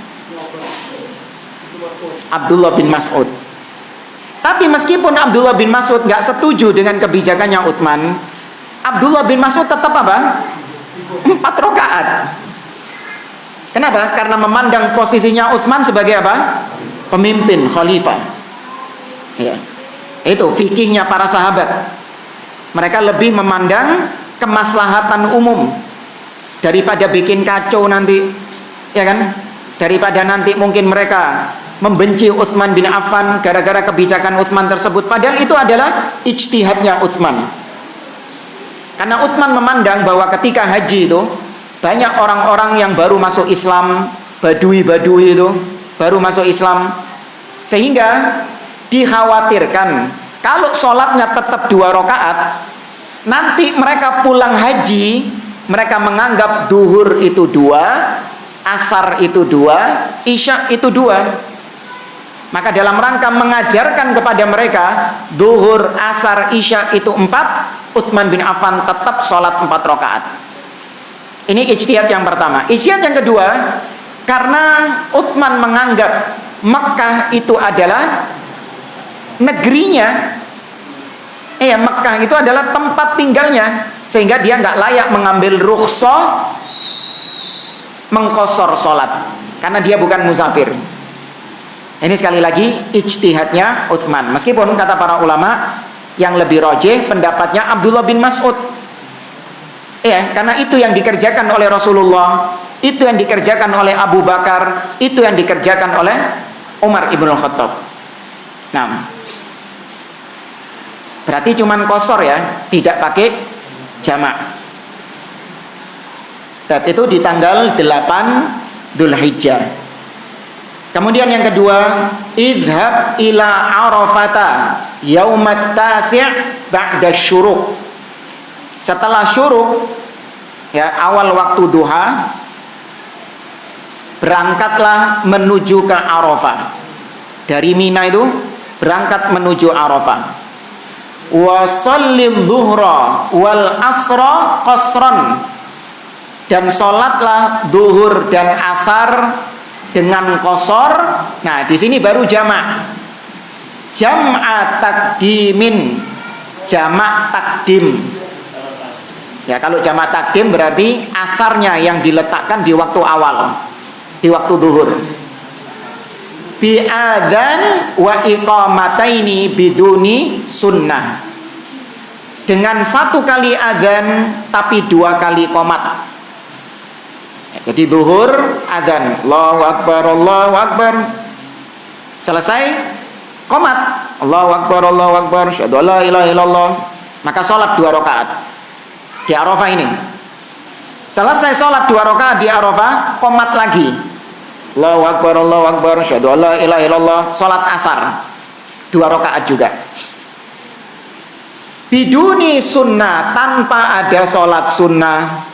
[SPEAKER 1] Abdullah bin Mas'ud. Tapi meskipun Abdullah bin Mas'ud gak setuju dengan kebijakannya Utsman, Abdullah bin Mas'ud tetap apa? 4 rakaat. Kenapa? Karena memandang posisinya Utsman sebagai apa? Pemimpin, khalifah. Ya. Itu fikihnya para sahabat. Mereka lebih memandang kemaslahatan umum daripada bikin kacau nanti, ya kan? Daripada nanti mungkin mereka membenci Utsman bin Affan gara-gara kebijakan Utsman tersebut, padahal itu adalah ijtihadnya Utsman. Karena Utsman memandang bahwa ketika haji itu banyak orang-orang yang baru masuk Islam, badui-badui itu baru masuk Islam, sehingga dikhawatirkan kalau sholatnya tetap 2 rakaat, nanti mereka pulang haji, mereka menganggap duhur itu 2, asar itu 2, isya itu 2. Maka dalam rangka mengajarkan kepada mereka duhur, asar, isya itu 4, Utsman bin Affan tetap sholat 4 rakaat. Ini ijtihad yang pertama. Ijtihad yang kedua, karena Utsman menganggap Mekah itu adalah negerinya, Mekah itu adalah tempat tinggalnya, sehingga dia nggak layak mengambil rukhsah mengqashar sholat, karena dia bukan musafir. Ini sekali lagi ijtihadnya Utsman. Meskipun kata para ulama yang lebih rajih pendapatnya Abdullah bin Mas'ud. Karena itu yang dikerjakan oleh Rasulullah, itu yang dikerjakan oleh Abu Bakar, itu yang dikerjakan oleh Umar ibn Khattab. Nah, berarti cuman qashar ya, tidak pakai jamak. Dan itu di tanggal 8 Dzulhijjah. Kemudian yang kedua, idhab ila Arafata yaumat tasi' ba'da syuruk. Setelah syuruk, ya, awal waktu duha, berangkatlah menuju ke Arafah. Dari Mina itu berangkat menuju Arafah. Wa shallil dhuhra wal asra qasran. Dan sholatlah duhur dan asar dengan qashar. Nah, di sini baru jamak. Jam'a takdimin, jamak takdim. Ya, kalau jamak takdim berarti asarnya yang diletakkan di waktu awal, di waktu duhur. Bi adzan wa iqamataini biduni sunnah. Dengan 1 kali adzan tapi 2 kali qomat. Jadi duhur, adzan, Allahu Akbar, Allahu Akbar. Selesai, qomat, Allahu Akbar, Allahu Akbar, asyhadu an la ilaha illallah. Maka sholat 2 rakaat di Arafah ini. Selesai sholat 2 rakaat di Arafah, qomat lagi, Allahu Akbar, Allahu Akbar, asyhadu an la ilaha illallah. Sholat asar 2 rakaat juga. Biduni sunnah, tanpa ada sholat sunnah.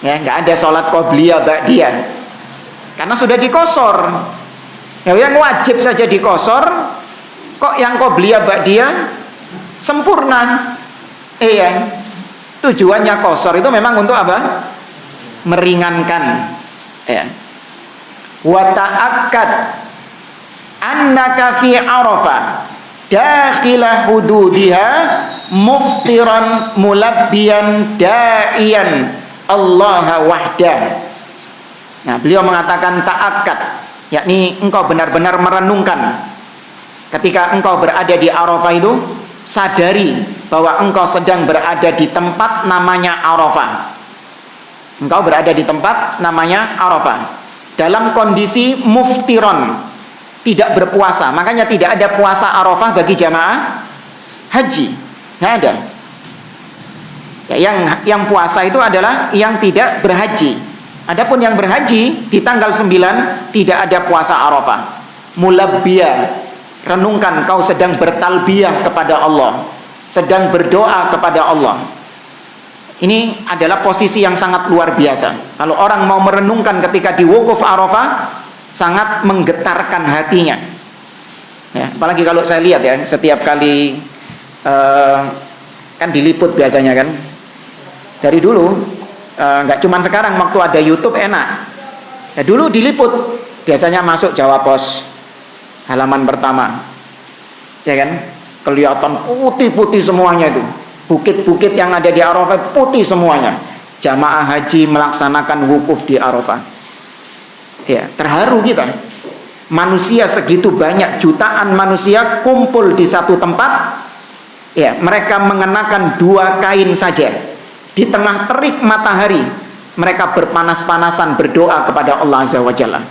[SPEAKER 1] Ya, nggak ada sholat qobliyah ba'diyah, karena sudah dikosor. Ya, yang wajib saja dikosor, kok yang qobliyah ba'diyah sempurna. Tujuannya kosor itu memang untuk apa? Meringankan. Ya. Wa ta'akkad annaka fi Arafah dakhila hududiha muftiran mulabbiyan da'iyan Allah wahdah. Nah, beliau mengatakan ta'akkad, yakni engkau benar-benar merenungkan. Ketika engkau berada di Arafah itu, sadari bahwa engkau sedang berada di tempat namanya Arafah. Engkau berada di tempat namanya Arafah dalam kondisi muftiron, tidak berpuasa. Makanya tidak ada puasa Arafah bagi jamaah haji, nggak ada. Ya, yang puasa itu adalah yang tidak berhaji. Adapun yang berhaji di tanggal 9 tidak ada puasa Arafah. Mulabbiyah, renungkan kau sedang bertalbiyah kepada Allah, sedang berdoa kepada Allah. Ini adalah posisi yang sangat luar biasa. Kalau orang mau merenungkan ketika di wukuf Arafah, sangat menggetarkan hatinya. Ya, apalagi kalau saya lihat ya, setiap kali kan diliput biasanya kan. Dari dulu nggak cuman sekarang waktu ada YouTube enak. Ya, dulu diliput biasanya masuk Jawa Pos halaman pertama. Ya kan? Kelihatan putih-putih semuanya itu. Bukit-bukit yang ada di Arafah putih semuanya. Jamaah haji melaksanakan wukuf di Arafah. Ya, terharu kita. Manusia segitu banyak, jutaan manusia kumpul di satu tempat. Ya, mereka mengenakan 2 kain saja. Di tengah terik matahari, mereka berpanas-panasan berdoa kepada Allah Azza wa Jalla.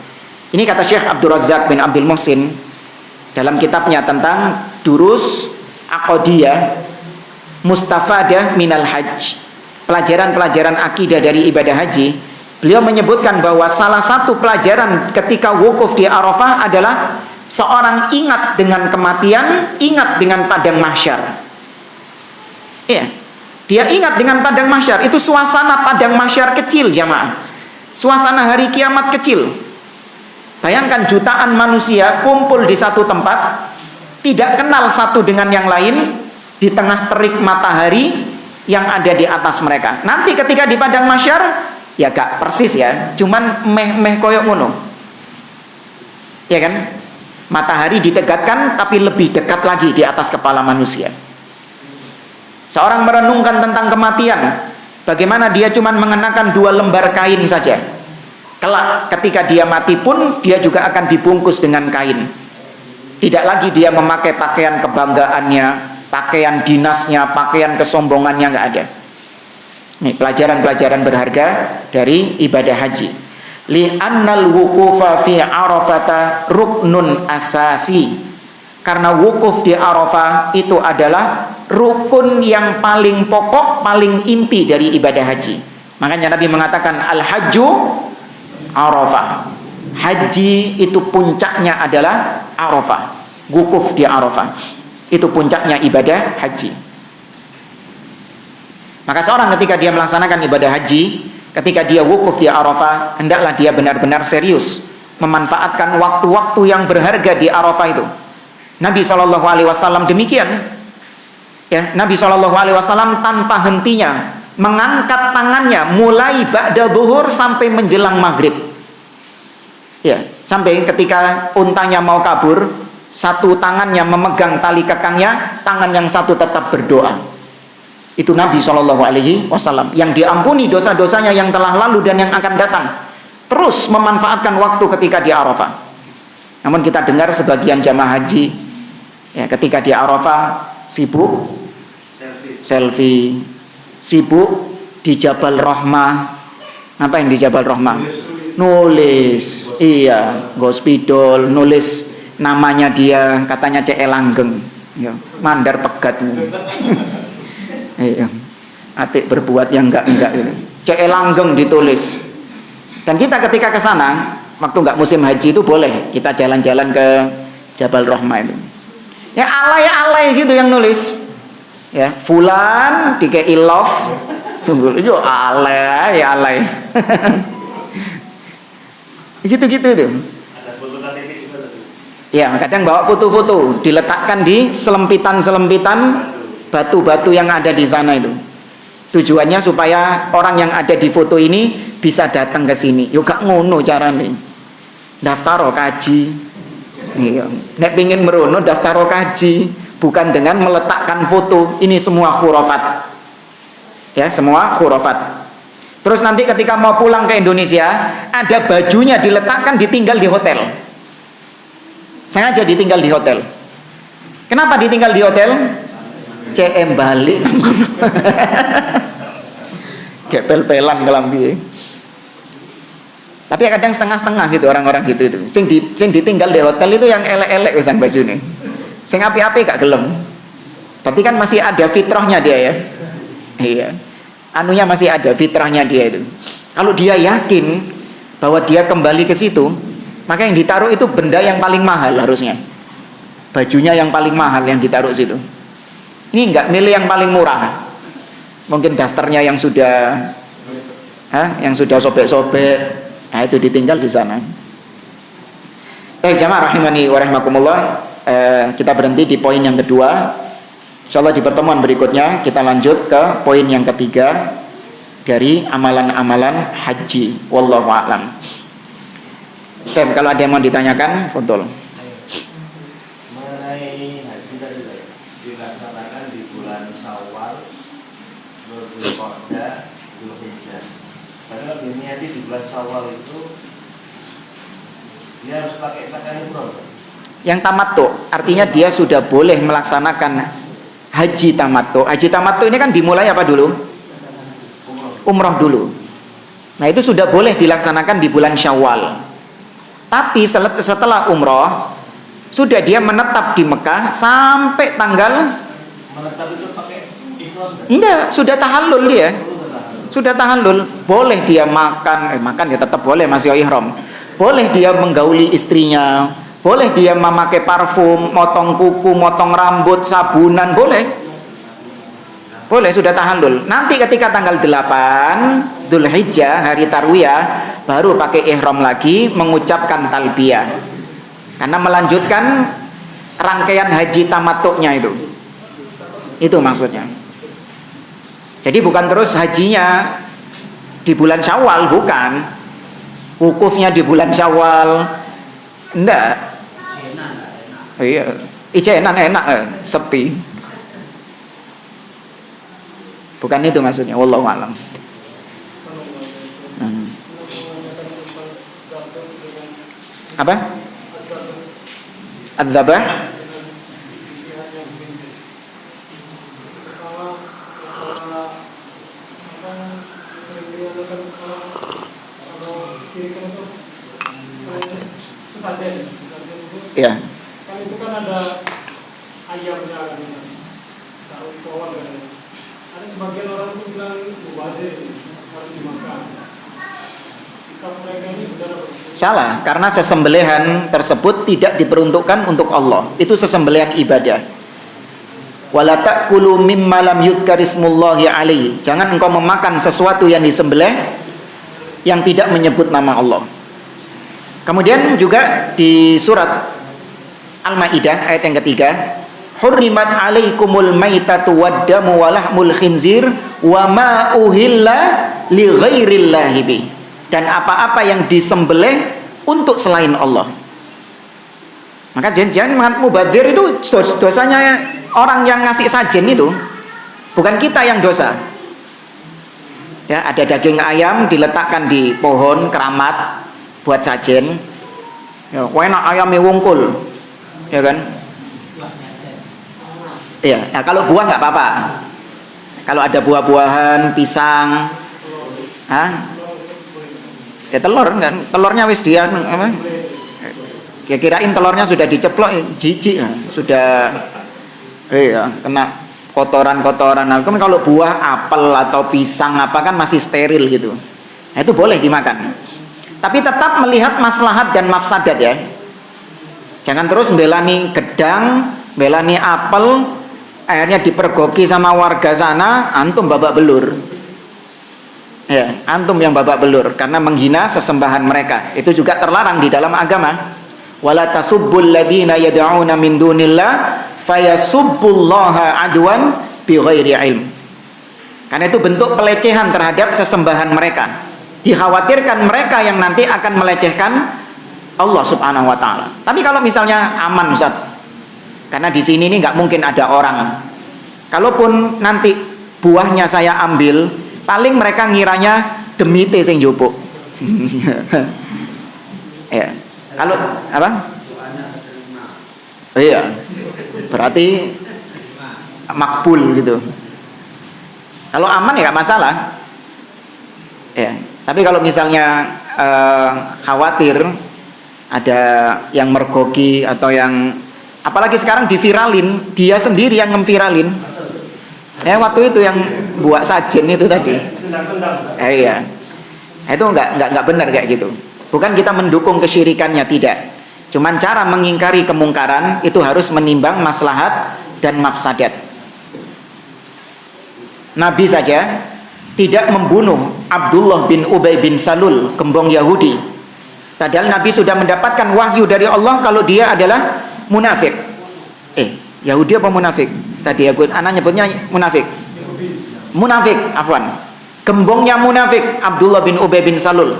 [SPEAKER 1] Ini kata Syekh Abdul Razak bin Abdul Muhsin dalam kitabnya tentang Durus Aqdiyah Mustafadah minal Hajj, pelajaran-pelajaran akidah dari ibadah haji. Beliau menyebutkan bahwa salah satu pelajaran ketika wukuf di Arafah adalah seorang ingat dengan kematian, ingat dengan padang mahsyar. Iya, dia ingat dengan padang mahsyar. Itu suasana padang mahsyar kecil, jamaah. Suasana hari kiamat kecil. Bayangkan jutaan manusia kumpul di satu tempat, tidak kenal satu dengan yang lain, di tengah terik matahari yang ada di atas mereka. Nanti ketika di padang mahsyar, ya gak persis ya, cuman meh koyok ngono. Ya kan? Matahari ditegakkan tapi lebih dekat lagi di atas kepala manusia. Seorang merenungkan tentang kematian, bagaimana dia cuman mengenakan 2 lembar kain saja. Kelak ketika dia mati pun dia juga akan dibungkus dengan kain. Tidak lagi dia memakai pakaian kebanggaannya, pakaian dinasnya, pakaian kesombongannya, nggak ada. Ini pelajaran-pelajaran berharga dari ibadah haji. Li'annal wuqufa fi Arafata ruknun asasi. Karena wukuf di Arafah itu adalah rukun yang paling pokok, paling inti dari ibadah haji. Makanya Nabi mengatakan al-hajju Arafah. Haji itu puncaknya adalah Arafah. Wukuf di Arafah. Itu puncaknya ibadah haji. Maka seorang ketika dia melaksanakan ibadah haji, ketika dia wukuf di Arafah, hendaklah dia benar-benar serius memanfaatkan waktu-waktu yang berharga di Arafah itu. Nabi SAW demikian. Ya, Nabi SAW tanpa hentinya mengangkat tangannya mulai ba'da zuhur sampai menjelang maghrib. Ya, sampai ketika untanya mau kabur, satu tangannya memegang tali kekangnya, tangan yang satu tetap berdoa. Itu Nabi SAW yang diampuni dosa-dosanya yang telah lalu dan yang akan datang, terus memanfaatkan waktu ketika di Arafah. Namun kita dengar sebagian jamaah haji, ya, ketika di Arafah sibuk selfie, sibuk di Jabal Rahmah. Apa yang di Jabal Rahmah? Nulis, iya, gospidol, nulis namanya dia, katanya CE langgeng, ya, mandar pegat. Iya, atik berbuat yang enggak gitu. CE langgeng ditulis. Dan kita ketika ke sana, waktu enggak musim haji itu boleh kita jalan-jalan ke Jabal Rahmah itu. Ya alay-alay gitu yang nulis. Ya, fulan dikei love. Yo alay. Gitu-gitu itu.
[SPEAKER 2] Ada foto KTP juga tuh.
[SPEAKER 1] Ya, kadang bawa foto-foto, diletakkan di selempitan-selempitan batu-batu yang ada di sana itu. Tujuannya supaya orang yang ada di foto ini bisa datang ke sini. Yo gak ngono carane. Daftar kaji. Iya. Nek pengin merono daftar kaji, bukan dengan meletakkan foto. Ini semua khurafat. Ya, semua khurafat. Terus nanti ketika mau pulang ke Indonesia, ada bajunya diletakkan, ditinggal di hotel. Sengaja ditinggal di hotel. Kenapa ditinggal di hotel? CM balik. Kayak pel-pelan kelambi. Tapi kadang setengah-setengah gitu orang-orang gitu itu. Sing ditinggal di hotel itu yang elek-elek wisan bajune. Sing api-api gak gelem. Tapi kan masih ada fitrahnya dia ya. Iya. anunya masih ada, fitrahnya dia itu. Kalau dia yakin bahwa dia kembali ke situ, maka yang ditaruh itu benda yang paling mahal harusnya. Bajunya yang paling mahal yang ditaruh situ. Ini enggak milih yang paling murah. Mungkin dasternya yang sudah sobek-sobek, nah itu ditinggal di sana. Baik jamaah rahimani wa rahimakumullah, kita berhenti di poin yang kedua. Insyaallah di pertemuan berikutnya kita lanjut ke poin yang ketiga dari amalan-amalan haji. Wallahu a'lam. Kalau ada yang mau ditanyakan, fadhol.
[SPEAKER 2] Mengenai haji tadi dilaksanakan di bulan Syawal, Dzulqa'dah, Dzulhijjah. Padahal diniati di bulan Syawal itu dia harus pakai pakaian ihram.
[SPEAKER 1] Yang tamattu artinya dia sudah boleh melaksanakan haji tamattu. Haji tamattu ini kan dimulai apa dulu? Umrah dulu. Nah itu sudah boleh dilaksanakan di bulan Syawal. Tapi setelah umrah sudah dia menetap di Mekah sampai tanggal.
[SPEAKER 2] Menetap itu pakai ihram?
[SPEAKER 1] Enggak, sudah tahallul dia. Sudah tahallul, boleh dia makan ya tetap boleh masih ihram. Boleh dia menggauli istrinya, boleh dia memakai parfum, motong kuku, motong rambut, sabunan, boleh. Boleh, sudah tahallul. Nanti ketika tanggal 8 Dzulhijjah, hari Tarwiyah, baru pakai ihram lagi, mengucapkan talbiyah. Karena melanjutkan rangkaian haji tamattu'nya itu. Itu maksudnya. Jadi bukan terus hajinya di bulan Syawal, bukan. Wukufnya di bulan Syawal, enggak. Iya, ijenan enak, sepi. Bukan itu maksudnya, wallahu a'lam. Apa? Adzabah? Ya.
[SPEAKER 3] Kan itu kan ada ayamnya kan, taruh pohon kan. Ada sebagian orang itu bilang mubazir harus dimakan. Sikap mereka ini benar apa?
[SPEAKER 1] Salah, karena sesembelihan tersebut tidak diperuntukkan untuk Allah. Itu sesembelihan ibadah. Wala ta'kulu mimma lam yudhkarismullahi alaihi. Jangan engkau memakan sesuatu yang disembelih yang tidak menyebut nama Allah. Kemudian juga di surat Al-Maidah ayat yang ketiga, hurrimat alaikumul maitatu waddamu walahmul khinzir wa ma uhilla li ghairillahi bi. Dan apa-apa yang disembelih untuk selain Allah. Maka jangan mubadzir itu dosanya orang yang ngasih sajen itu, bukan kita yang dosa. Ya, ada daging ayam diletakkan di pohon keramat buat sajen. Ya, enak ayamnya wungkul. Ya kan? Iya, nah kalau buah nggak apa-apa. Kalau ada buah-buahan, pisang, ya telur kan, telurnya wis dia apa? Ya kirain telurnya sudah diceplok, jijik, sudah, kena kotoran-kotoran. Nah, kalau buah apel atau pisang apa kan masih steril gitu. Nah, itu boleh dimakan. Tapi tetap melihat maslahat dan mafsadat ya. Jangan terus belani gedang, belani apel, akhirnya dipergoki sama warga sana, antum babak belur. Ya, antum yang babak belur karena menghina sesembahan mereka. Itu juga terlarang di dalam agama. Wala tasubbul ladzina yad'una min dunillah fayasubbullaha adwan bighairi ilm. Karena itu bentuk pelecehan terhadap sesembahan mereka. Dikhawatirkan mereka yang nanti akan melecehkan Allah Subhanahu wa taala. Tapi kalau misalnya aman Ustaz. Karena di sini ini nggak mungkin ada orang. Kalaupun nanti buahnya saya ambil, paling mereka ngiranya demite sing njupuk. Ya. Kalau apa? Iya. Berarti makbul gitu. Kalau aman ya nggak masalah. Ya. Tapi kalau misalnya khawatir ada yang mergoki atau yang apalagi sekarang diviralin, dia sendiri yang ngeviralin. Ya waktu itu yang buat sajen itu tadi.
[SPEAKER 2] Tendang-tendang.
[SPEAKER 1] Iya. Itu enggak benar kayak gitu. Bukan kita mendukung kesyirikannya, tidak. Cuman cara mengingkari kemungkaran itu harus menimbang maslahat dan mafsadat. Nabi saja tidak membunuh Abdullah bin Ubay bin Salul, gembong Yahudi. Padahal Nabi sudah mendapatkan wahyu dari Allah kalau dia adalah munafik. Yahudi apa munafik? Tadi anak nyebutnya munafik. Munafik, afwan. Gembongnya munafik Abdullah bin Ubay bin Salul.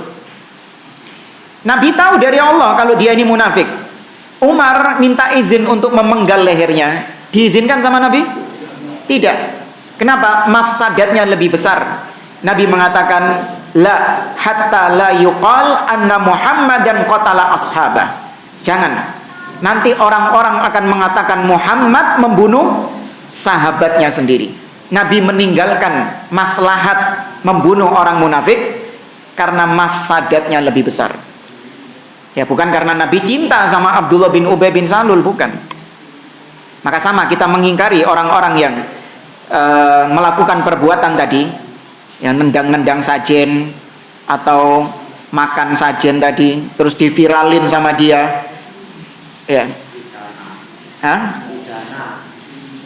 [SPEAKER 1] Nabi tahu dari Allah kalau dia ini munafik. Umar minta izin untuk memenggal lehernya. Diizinkan sama Nabi? Tidak. Kenapa? Mafsadatnya lebih besar. Nabi mengatakan, la hatta la yuqal anna Muhammadan qatala ashabah. Jangan. Nanti orang-orang akan mengatakan Muhammad membunuh sahabatnya sendiri. Nabi meninggalkan maslahat membunuh orang munafik karena mafsadatnya lebih besar. Ya, bukan karena Nabi cinta sama Abdullah bin Ubay bin Salul, bukan. Maka sama, kita mengingkari orang-orang yang melakukan perbuatan tadi, yang nendang-nendang sajen atau makan sajen tadi terus diviralin sama dia. Ya.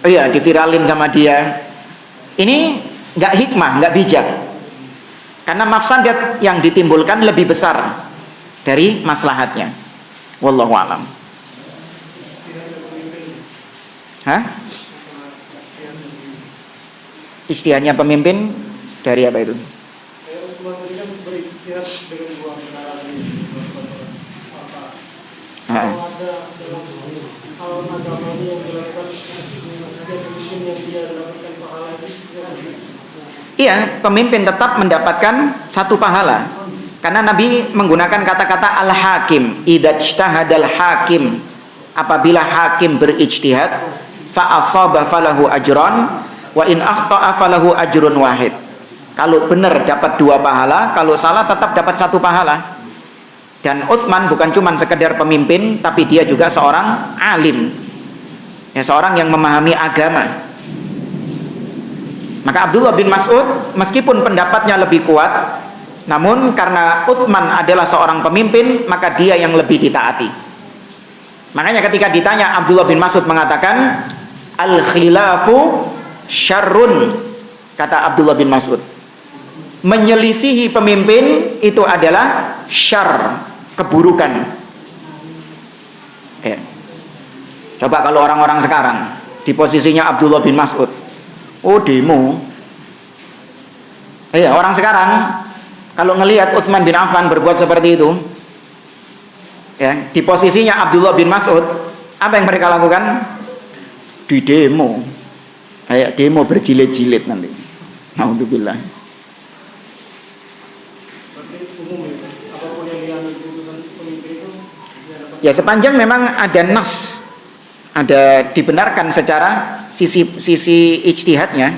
[SPEAKER 1] Oh iya, diviralin sama dia. Ini nggak hikmah, nggak bijak. Karena mafsadat yang ditimbulkan lebih besar dari maslahatnya. Wallahu a'lam. Ijtihadnya pemimpin dari apa itu? Iya, pemimpin tetap mendapatkan satu pahala. Karena Nabi menggunakan kata-kata al-hakim, idza ijtahadal hakim. Apabila hakim berijtihad, fa asaba falahu ajran wa in akhta'a falahu ajrun wahid. Kalau benar dapat 2 pahala, kalau salah tetap dapat 1 pahala. Dan Utsman bukan cuma sekedar pemimpin, tapi dia juga seorang alim. Ya, seorang yang memahami agama. Maka Abdullah bin Mas'ud meskipun pendapatnya lebih kuat, namun karena Utsman adalah seorang pemimpin, maka dia yang lebih ditaati. Makanya ketika ditanya, Abdullah bin Mas'ud mengatakan, al-khilafu syarrun. Kata Abdullah bin Mas'ud, menyelisihi pemimpin itu adalah syarr, keburukan. Coba kalau orang-orang sekarang di posisinya Abdullah bin Mas'ud, demo. Orang sekarang kalau ngelihat Utsman bin Affan berbuat seperti itu, ya, di posisinya Abdullah bin Mas'ud, apa yang mereka lakukan? Di demo. Demo berjilid-jilid nanti. Alhamdulillah. Ya, sepanjang memang ada nas, ada dibenarkan secara sisi ijtihadnya.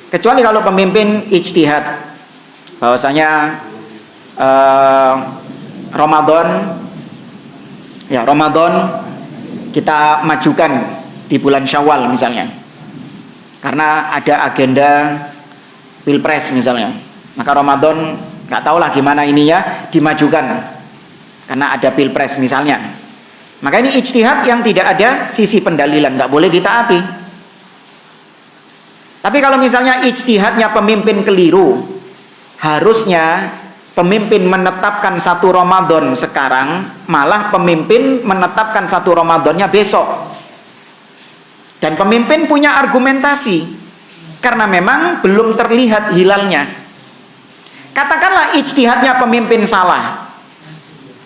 [SPEAKER 1] Kecuali kalau pemimpin ijtihad bahwasanya Ramadan kita majukan di bulan Syawal misalnya, karena ada agenda pilpres misalnya, maka Ramadan nggak tahulah gimana ininya dimajukan karena ada pilpres misalnya. Maka ini ijtihad yang tidak ada sisi pendalilan, nggak boleh ditaati. Tapi kalau misalnya ijtihadnya pemimpin keliru, harusnya pemimpin menetapkan 1 Ramadan sekarang, malah pemimpin menetapkan 1 Ramadannya besok. Dan pemimpin punya argumentasi, karena memang belum terlihat hilalnya. Katakanlah ijtihadnya pemimpin salah,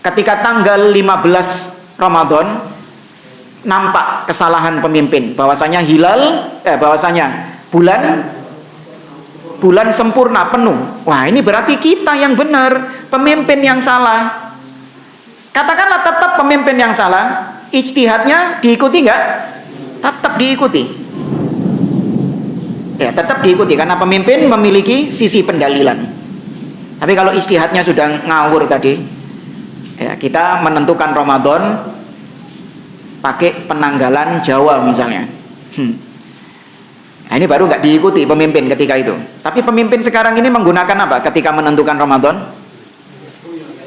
[SPEAKER 1] ketika tanggal 15 Ramadan nampak kesalahan pemimpin, bahwasanya bahwasanya bulan sempurna penuh. Wah, ini berarti kita yang benar, pemimpin yang salah. Katakanlah tetap pemimpin yang salah, ijtihadnya diikuti enggak? Tetap diikuti. Ya, tetap diikuti karena pemimpin memiliki sisi pendalilan. Tapi kalau ijtihadnya sudah ngawur tadi, ya, kita menentukan Ramadan pakai penanggalan Jawa misalnya. Nah, ini baru nggak diikuti pemimpin ketika itu. Tapi pemimpin sekarang ini menggunakan apa ketika menentukan Ramadan?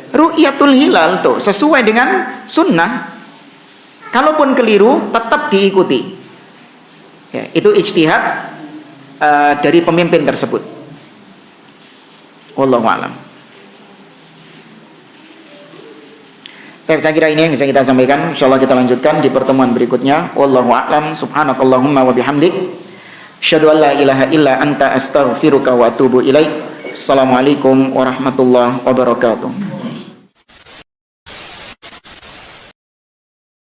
[SPEAKER 1] Ru'yatul hilal tuh, sesuai dengan sunnah. Kalaupun keliru, tetap diikuti. Ya, itu ijtihad dari pemimpin tersebut. Wallahu a'lam. Saya kira ini yang bisa kita sampaikan. Insyaallah kita lanjutkan di pertemuan berikutnya. Wallahu a'lam. Subhanakallahumma wa bihamdik. Asyhadu an la ilaha illa anta astaghfiruka wa atubu ilaik. Assalamualaikum warahmatullahi wabarakatuh.